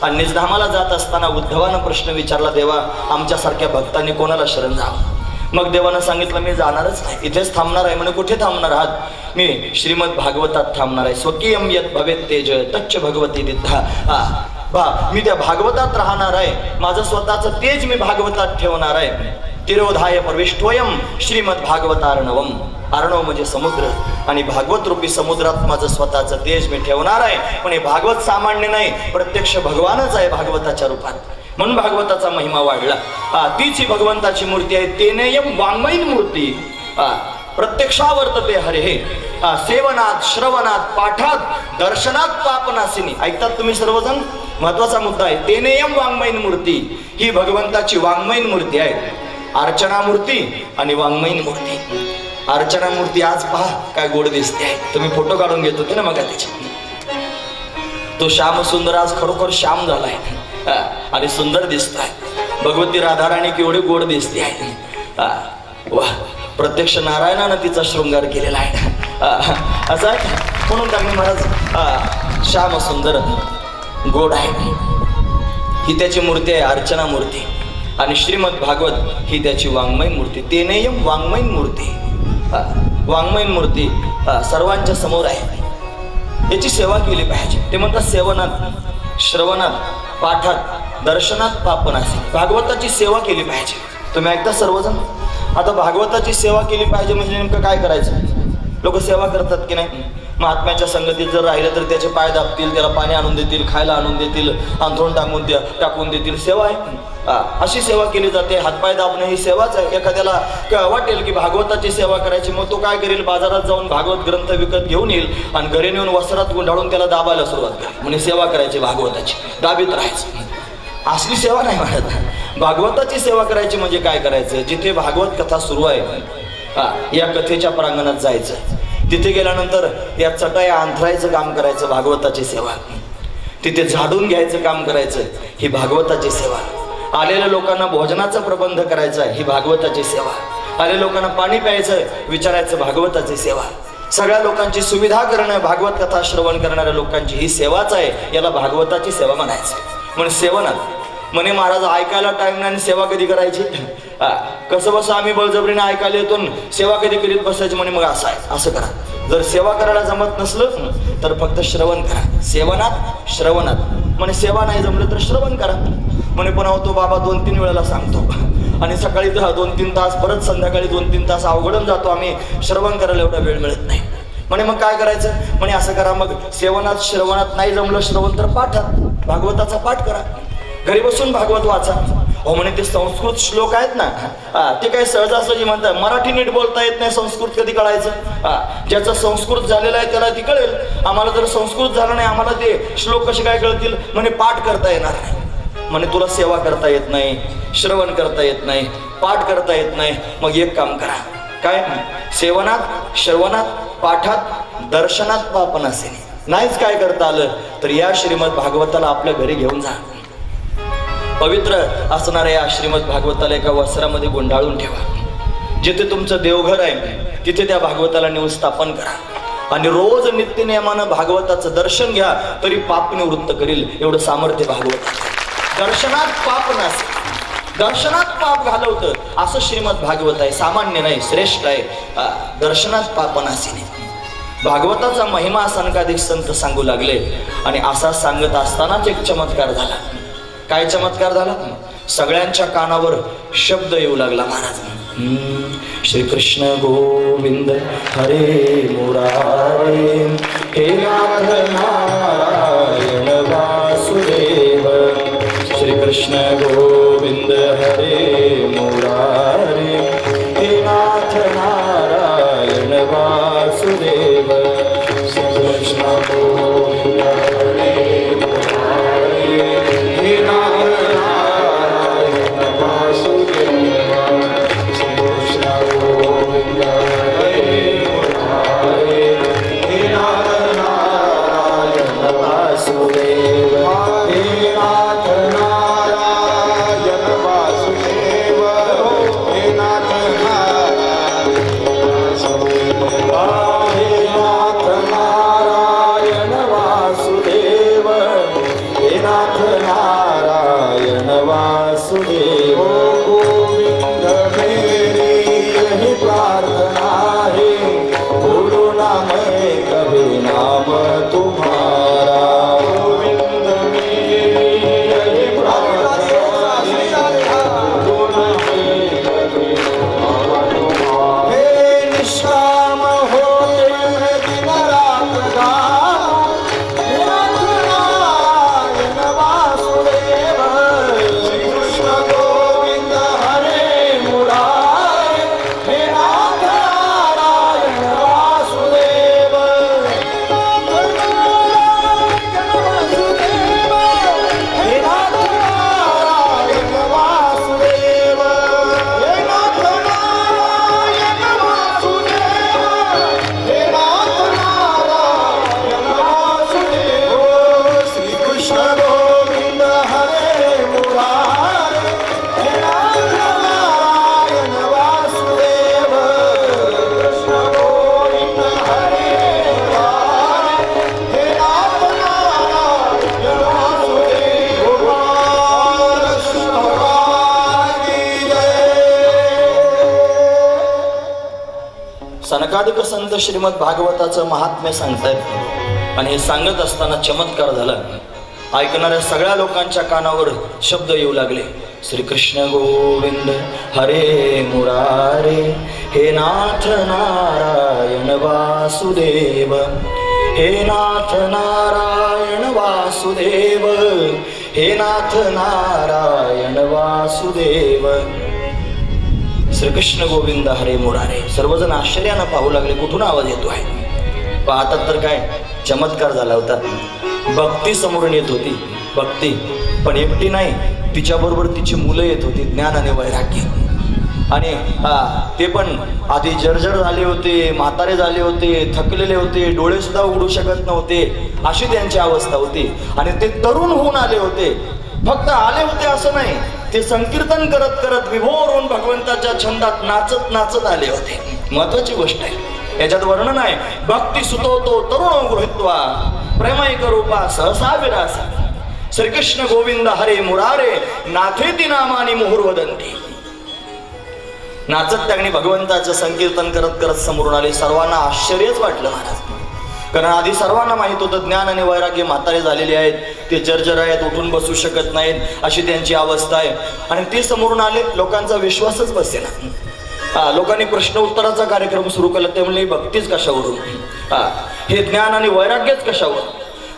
आणि निजधामाला जात असताना उद्धवानं प्रश्न विचारला, देवा आमच्यासारख्या भक्तांनी कोणाला शरण जावं. मग देवानं सांगितलं, मी जाणारच नाही, इथेच थांबणार आहे. म्हणे कुठे थांबणार आहात? मी श्रीमद भागवतात थांबणार आहे. स्वकीयम यत् भवेत् तेज तच्च भगवती दिद्धा. मी त्या भागवतात राहणार आहे. माझं स्वतःचं तेज मी भागवतात ठेवणार आहे. तिरोधाय प्रविष्टोयम श्रीमद भागवतार्णवम. अर्णव म्हणजे समुद्र आणि भागवत रूपी समुद्रात माझं स्वतःचं तेज मी ठेवणार आहे. पण हे भागवत सामान्य नाही, प्रत्यक्ष भगवानच आहे भागवताच्या रूपात. म्हणून भागवताचा महिमा वाढला. तीच ही भगवंताची मूर्ती आहे. तेनेयम वाङ्मयीन मूर्ती. प्रत्यक्षावर्तते हरे. हे सेवनात श्रवणात पाठात दर्शनात पापनाशिनी. ऐकतात तुम्ही सर्वजण? महत्वाचा मुद्दा आहे. तेनेयम वाङ्मयीन मूर्ती. ही भगवंताची वाङ्मयीन मूर्ती आहे. अर्चना मूर्ती आणि वाङ्मयीन मूर्ती. अर्चना मूर्ती आज पहा काय गोड दिसते आहे. तुम्ही फोटो काढून घेत होते ना मग त्याचे. तो श्याम सुंदर आज खरोखर श्याम झालाय आणि सुंदर दिसत आहे. भगवती राधाराणी केवढी गोड दिसते आहे. वा, प्रत्यक्ष नारायणानं तिचा शृंगार केलेला आहे. असं म्हणून त्यांनी महाराज श्याम सुंदर गोड आहे. ही त्याची मूर्ती आहे, अर्चना मूर्ती. आणि श्रीमद भागवत ही त्याची वाङ्मयीन मूर्ती. तेनेयम वाङ्मयीन मूर्ती. वाङ्मयीन मूर्ती सर्वांच्या समोर आहे. याची सेवा केली पाहिजे. ते म्हणतात सेवनात श्रवणात पाठात दर्शनात पापनाशी. भागवताची सेवा केली पाहिजे. तुम्ही ऐकता सर्वजण? आता भागवताची सेवा केली पाहिजे म्हणजे नेमकं काय करायचं? लोक सेवा करतात की नाही? महात्म्याच्या संगतीत जर राहिलं तर त्याचे पाय दाबतील, त्याला पाणी आणून देतील, खायला आणून देतील, अंथरूण टाकून देतील. सेवा आहे. अशी सेवा केली जाते. हातपाय दाबणे ही सेवाच आहे. एखाद्याला वाटेल की भागवताची सेवा करायची, मग तो काय करेल? बाजारात जाऊन भागवत ग्रंथ विकत घेऊन येईल आणि घरी नेऊन वस्त्रात गुंडाळून त्याला दाबायला सुरुवात करेल. म्हणजे सेवा करायची भागवताची, दाबीत राहायचं. असली सेवा नाही म्हणत. भागवताची सेवा करायची म्हणजे काय करायचं? जिथे भागवत कथा सुरू आहे या कथेच्या प्रांगणात जायचं. तिथे गेल्यानंतर या चटाया अंथरायचं काम करायचं, भागवताची सेवा. तिथे झाडून घ्यायचं काम करायचं, ही भागवताची सेवा. आलेल्या लोकांना भोजनाचा प्रबंध करायचा, ही भागवताची सेवा. आलेल्या लोकांना पाणी प्यायचं विचारायचं, भागवताची सेवा. सगळ्या लोकांची सुविधा करणं, भागवत कथा श्रवण करणाऱ्या लोकांची ही सेवाच आहे. याला भागवताची सेवा म्हणायचं. म्हणजे सेवनात म्हणे महाराज ऐकायला टाइम नाही आणि सेवा कधी करायची? कसं बसं आम्ही बळजबरीने ऐकायला येतो, सेवा कधी करीत बसायची? म्हणे मग असं आहे, असं करा. जर सेवा करायला जमत नसलं तर फक्त श्रवण करा. सेवनात श्रवणात. म्हणे सेवा नाही जमलं तर श्रवण करा. म्हणे पण तो बाबा 2-3 वेळेला सांगतो आणि सकाळी 2-3 तास, परत संध्याकाळी 2-3 तास अवघडून जातो आम्ही, श्रवण करायला एवढा वेळ मिळत नाही. म्हणे मग काय करायचं? म्हणे असं करा, मग सेवनात श्रवणात नाही जमलं श्रवण तर पाठात भागवताचा पाठ करा. घरी बसून भागवत वाचा. हो म्हणे ते संस्कृत श्लोक आहेत ना, ते काही सहजासहजी म्हणतात. मराठी नीट बोलता येत नाही, संस्कृत कधी कळायचं? ज्याचं संस्कृत झालेलं आहे त्याला ती कळेल. आम्हाला जर संस्कृत झालं नाही, आम्हाला ते श्लोक कसे काय कळतील? म्हणे पाठ करता येणार नाही. म्हणे तुला सेवा करता येत नाही, श्रवण करता येत नाही, पाठ करता येत नाही. मग एक काम करा. काय? सेवनात श्रवणात पाठात दर्शनात पापनाशी. नाहीच काय करता आलं तर या श्रीमद भागवताला आपल्या घरी घेऊन जा. पवित्र असणाऱ्या या श्रीमद भागवताला एका वस्त्रामध्ये गुंडाळून ठेवा. जिथे तुमचं देवघर आहे तिथे त्या भागवताला नेऊन स्थापन करा आणि रोज नित्यनियमानं भागवताचं दर्शन घ्या, तरी पाप निवृत्त करील एवढं सामर्थ्य भागवत. दर्शनात पाप नसे, दर्शनात पाप घालवतं असं श्रीमद भागवत आहे. सामान्य नाही, श्रेष्ठ आहे. दर्शनात पाप नासीने. भागवताचा महिमा सनकादिक संत सांगू लागले आणि असा सांगत असतानाच एक चमत्कार झाला. काय चमत्कार झाला? सगळ्यांच्या कानावर शब्द येऊ लागला महाराज. श्री कृष्ण गोविंद हरे मुरारे, हे नाथ नारायण वासुदेव. श्री कृष्ण गोविंद हरे मुरारे, हे नाथ नारायण वासुदेव. श्री कृष्ण गोविंद हरे मुरारे, हे नाथ नारायण वासुदेव. श्री कृष्ण गोविंद हरे मुरारे, हे नाथ नारायण वासुदेव. हे नाथ नारायण वासुदेव, हे नाथ नारायण वासुदेव. हे नाथ नारायण वासुदेव, हे नाथ नारायण वासुदेव. गोविंद मेरी यही प्रार्थना है, बोलो ना मैं कभी नाम तुम्हारा. गोविंद मेरी यही प्रार्थना है, बोलो ना मैं कभी नाम तुम्हारा. हे निष्काम होते मैं दिन रात गाऊं, हे नाथ नारायण वासुदेव. श्री कृष्ण गोविंद हरे मुरारे, हे नाथ नारायण वासुदेव. हे नाथ नारायण वासुदेव, हे नाथ नारायण वासुदेव, हे नाथ नारायण वासुदेव. श्री कृष्ण गोविंद हरे मुरारे, हे नाथ नारायण वासुदेव. कृष्ण गोविंद हरे मुरारे, हे नाथ नारायण वासुदेव. कृष्ण भगवान की जय. सनकादिक संत श्रीमद भागवताचं महात्म्य सांगतायत आणि हे सांगत असताना चमत्कार झाला. ऐकणाऱ्या सगळ्या लोकांच्या कानावर शब्द येऊ लागले. श्री कृष्ण गोविंद हरे मुरारे, हे नाथ नारायण वासुदेव. हे नाथ नारायण वासुदेव, हे नाथ नारायण वासुदेव. श्रीकृष्ण गोविंद हरे मुरारे. सर्वजण आश्चर्यानं पाहू लागले, कुठून आवाज येतो आहे. पाहतात तर काय चमत्कार झाला होता. भक्ती समोरून येत होती, भक्ती, पण एकटी नाही, तिच्याबरोबर तिची मुलं येत होती, ज्ञान आणि वैराग्य. आणि ते पण आधी जर्जर झाले होते, म्हातारे झाले होते, थकलेले होते, डोळे सुद्धा उघडू शकत नव्हते, अशी त्यांची अवस्था होती. आणि ते तरुण होऊन आले होते. फक्त आले होते असं नाही, ते संकीर्तन करत करत विभोर होऊन भगवंताच्या छंदात नाचत नाचत आले होते. महत्वाची गोष्ट आहे, याच्यात वर्णन आहे. भक्ती सुतवतो तरुण गृहीत्वा, प्रेमैक रूपा सहसा विरासा. श्रीकृष्ण गोविंद हरे मुरारे, नाथेती नामानी मुहुर्वदंती. नाचत त्यागणी भगवंताचं संकीर्तन करत करत समोरून आले. सर्वांना आश्चर्यच वाटलं महाराज, कारण आधी सर्वांना माहित होतं ज्ञान आणि वैराग्य म्हातारे झालेले आहेत, ते जर्जर आहेत, उठून बसू शकत नाहीत, अशी त्यांची अवस्था आहे. आणि ते समोरून आले, लोकांचा विश्वासच बसेना. लोकांनी प्रश्न उत्तराचा कार्यक्रम सुरू केला. ते म्हणले भक्तीच कशावरून, हे ज्ञान आणि वैराग्यच कशावर.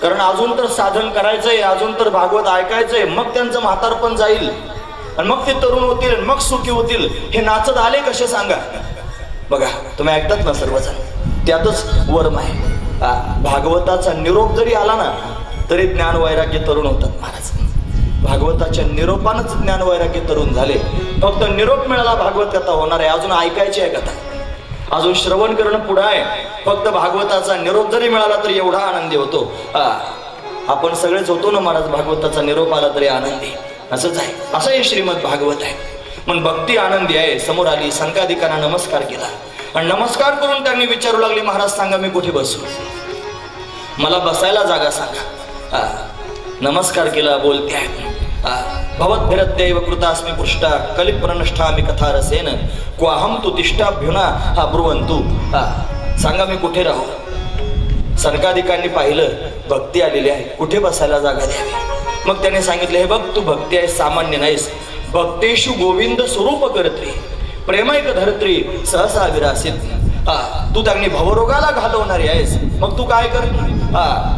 कारण अजून तर साधन करायचंय, अजून तर भागवत ऐकायचंय, मग त्यांचं म्हातारपण जाईल आणि मग ते तरुण होतील, मग सुखी होतील. हे नाचत आले कसे सांगा. बघा तुम्ही ऐकतात ना सर्वजण, त्यातच वर्म आहे. भागवताचा निरोप जरी आला ना तरी ज्ञान वैराग्य तरुण होतात महाराज. भागवताच्या निरोपानच ज्ञान वैराग्य तरुण झाले. फक्त निरोप मिळाला भागवत कथा होणार आहे, अजून ऐकायची आहे कथा, अजून श्रवण करणं पुढे आहे. फक्त भागवताचा निरोप जरी मिळाला तरी एवढा आनंदी होतो. आपण सगळेच होतो ना महाराज, भागवताचा निरोप आला तरी आनंदी. असंच आहे, असं हे श्रीमद भागवत आहे. पण भक्ती आनंदी आहे. समोर आली, संकादिकांना नमस्कार केला आणि नमस्कार करून त्यांनी विचारू लागली, महाराज सांगा मी कुठे बसू, मला बसायला जागा सांगा. नमस्कार केला, बोलते आहे, भवद्भिरद्दैव कृतास्मी पृष्ठा कलिप्रनष्ठामि कथा रसेन क्वाहम तु तिष्ठाभ्युना ब्रुवंतु. सांगा मी कुठे राहू. सनकादिकांनी पाहिलं भक्ती आलेली आहे, कुठे बसायला जागा द्यावी. मग त्याने सांगितले, हे बघ तू भक्ती आहे, सामान्य नाहीस. भक्तेषु गोविंद स्वरूप करत्री प्रेमैक धरत्री सहसा विरासित. तू त्यांनी भवरोगाला घालवणारी आहेस. मग तू काय कर,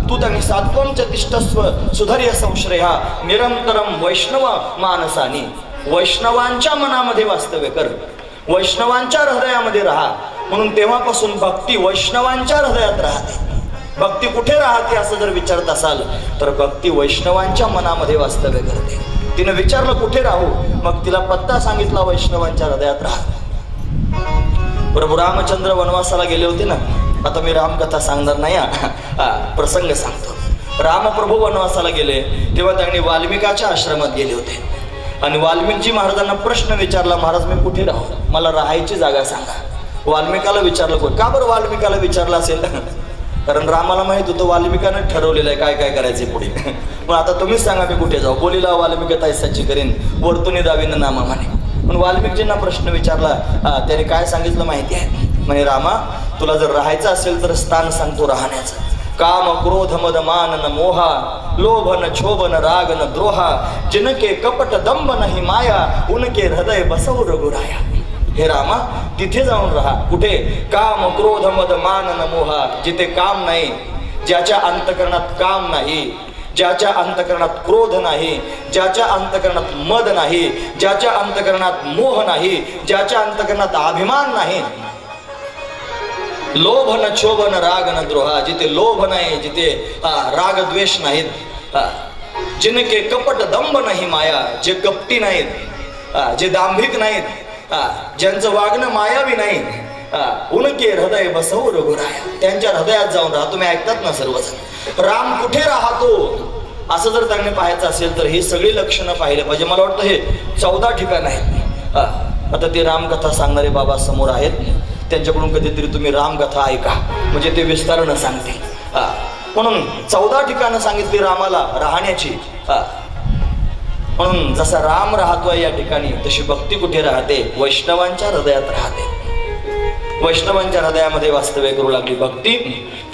तू त्यांनी सात्वंच तिष्ठस्व सुधर्य संश्रया निरंतरम वैष्णव मानसानी. वैष्णवांच्या मनामध्ये वास्तव्य कर, वैष्णवांच्या हृदयामध्ये राहा. म्हणून तेव्हापासून भक्ती वैष्णवांच्या हृदयात राहते. भक्ती कुठे राहते असं जर विचारत असाल तर भक्ती वैष्णवांच्या मनामध्ये वास्तव्य करते. तिने विचारलं कुठे राहू, मग तिला पत्ता सांगितला, वैष्णवांच्या हृदयात राहा. प्रभू रामचंद्र वनवासाला गेले होते ना. आता मी रामकथा सांगणार नाही, प्रसंग सांगतो. रामप्रभू वनवासाला गेले तेव्हा त्यांनी वाल्मिकाच्या आश्रमात गेले होते आणि वाल्मिकजी महाराजांना प्रश्न विचारला, महाराज मी कुठे राहू, मला राहायची जागा सांगा. वाल्मिकाला विचारलं. का बरं वाल्मिकाला विचारलं असेल, कारण रामाला माहित होतं वाल्मिकानं ठरवलेलं आहे काय काय करायचे पुढे. मग आता तुम्हीच सांगा मी कुठे जाऊ. बोलीला वाल्मिक तैसाची करीन वर्तुनी दावीन नामा म्हणे. पण वाल्मिकजींना प्रश्न विचारला, त्याने काय सांगितलं माहिती आहे, म्हणे रामा तुला जर राहायचं असेल तर स्थान सांगतो राहण्याचं. काम क्रोध मद मान न मोहा लोभ न क्षोभ न राग न द्रोहा जिनके कपट दंभ नाही माया उनके हृदय बसव रघुराया. हे रामा तिथे जाऊन राहा. कुठे, काम क्रोध मद मान न मोहा, जिथे काम नाही, ज्याच्या अंतकरणात काम नाही, ज्याच्या अंतकरणात क्रोध नाही, ज्याच्या अंतकरणात मद नाही, ज्याच्या अंतकरणात मोह नाही, ज्याच्या अंतकरणात अभिमान नाही, लोभ न क्षोभ न राग न द्रोहा, जिथे लोभ नाही, जिथे राग द्वेष नाहीत, जिनके कपट दंभ नाही माया, जे कपटी नाहीत, जे दांभिक नाहीत, ज्यांचं वागणं मायावी नाही, उनके हृदय बसव रघुराया, त्यांच्या हृदयात जाऊन राहा. तुम्ही ऐकतात ना सर्वजण, राम कुठे राहतो असं जर त्यांनी पाहायचं असेल तर ही सगळी लक्षणं पाहिले पाहिजे. मला वाटतं हे 14 ठिकाण आहेत. आता ते रामकथा सांगणारे बाबा समोर आहेत, त्यांच्याकडून कधीतरी तुम्ही रामकथा ऐका, म्हणजे ते विस्तारानं सांगतील. म्हणून 14 ठिकाणं सांगितली रामाला राहण्याची. म्हणून जसा राम राहतोय या ठिकाणी तशी भक्ती कुठे राहते, वैष्णवांच्या हृदयात राहते. वैष्णवांच्या हृदयामध्ये वास्तव्य करू लागली भक्ती.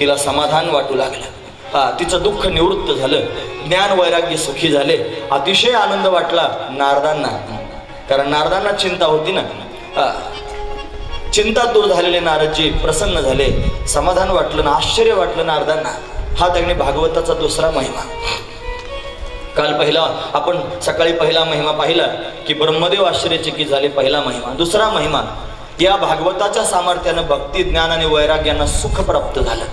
तिला समाधान वाटू लागलं, तिचं दुःख निवृत्त झालं, ज्ञान वैराग्य सुखी झाले. अतिशय आनंद वाटला नारदांना, कारण नारदांना चिंता होती ना. चिंता दूर झालेले नारदजी प्रसन्न झाले, समाधान वाटलं ना, आश्चर्य वाटलं नारदांना. हा त्यांनी भागवताचा दुसरा महिमा. काल पहिला आपण सकाळी पहिला महिमा पाहिला की ब्रह्मदेव आश्चर्यचकित झाले, पहिला महिमा. दुसरा महिमा, या भागवताच्या सामर्थ्यानं भक्ती ज्ञान आणि वैराग्यांना सुख प्राप्त झालं.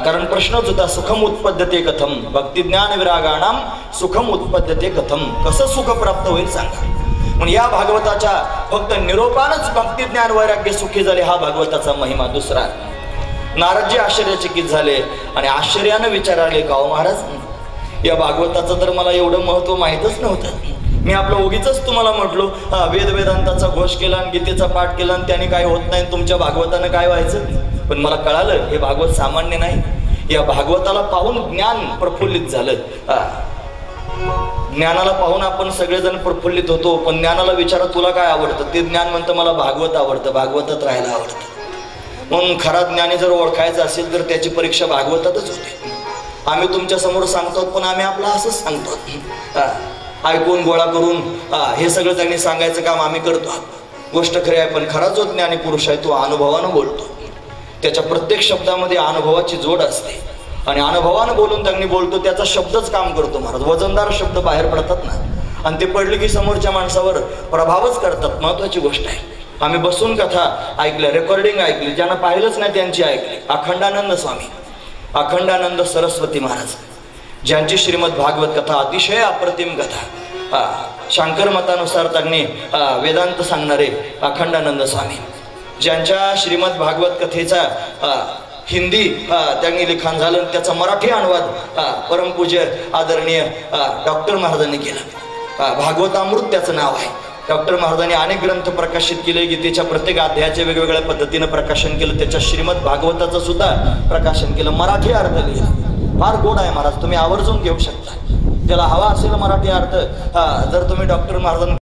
कारण प्रश्नच होता, सुखम उत्पद्यते कथम, भक्ती ज्ञान विरागाणाम सुखम उत्पद्यते कथम, कसं सुख प्राप्त होईल सांगा. म्हणून या भागवताच्या फक्त निरोपानच भक्ती ज्ञान वैराग्य सुखी झाले. हा भागवताचा महिमा दुसरा. नारदजी आश्चर्यचकित झाले आणि आश्चर्यानं विचारले, का हो महाराज, या भागवताचं तर मला एवढं महत्व माहीतच नव्हतं. मी आपलं उगीच तुम्हाला म्हटलो वेद वेदांताचा घोष केला आणि गीतेचा पाठ केला आणि त्याने काय होत नाही, तुमच्या भागवतानं काय व्हायचं. पण मला कळालं हे भागवत सामान्य नाही. या भागवताला पाहून ज्ञान प्रफुल्लित झालं. ज्ञानाला पाहून आपण सगळेजण प्रफुल्लित होतो, पण ज्ञानाला विचारा तुला काय आवडतं, ते ज्ञान म्हणतं मला भागवत आवडतं, भागवतात राहायला आवडतं. म्हणून खरा ज्ञानी जर ओळखायचं असेल तर त्याची परीक्षा भागवतातच होते. आम्ही तुमच्या समोर सांगतो पण आम्ही आपलं असंच सांगतो, ऐकून गोळा करून हे सगळं त्यांनी सांगायचं काम आम्ही करतो. गोष्ट खरी आहे, पण खरा जो ज्ञानी पुरुष आहे तो अनुभवानं बोलतो. त्याच्या प्रत्येक शब्दामध्ये अनुभवाची जोड असते आणि अनुभवानं बोलून त्यांनी बोलतो, त्याचा शब्दच काम करतो. महाराज वजनदार शब्द बाहेर पडतात ना, आणि ते पडले की समोरच्या माणसावर प्रभावच करतात. महत्वाची गोष्ट आहे. आम्ही बसून कथा ऐकल्या, रेकॉर्डिंग ऐकली, ज्यांना पाहिलंच नाही त्यांची ऐकली. अखंडानंद स्वामी, अखंडानंद सरस्वती महाराज, ज्यांची श्रीमद भागवत कथा अतिशय अप्रतिम कथा. शांकर मतानुसार त्यांनी वेदांत सांगणारे अखंडानंद स्वामी, ज्यांच्या श्रीमद भागवत कथेचा हिंदी त्यांनी लिखाण झालं, त्याचा मराठी अनुवाद परमपूज्य आदरणीय डॉक्टर महाराजांनी केला. भागवतामृत त्याचं नाव आहे. डॉक्टर महाराजांनी अनेक ग्रंथ प्रकाशित केले, गीतेच्या प्रत्येक अध्यायाचे वेगवेगळ्या पद्धतीनं प्रकाशन केलं, त्याच्या श्रीमद भागवताचं सुद्धा प्रकाशन केलं, मराठी अर्थ लिहिला, फार गोड आहे महाराज, तुम्ही आवर्जून घेऊ शकता, ज्याला हवा असेल मराठी अर्थ जर तुम्ही डॉक्टर महाराजांना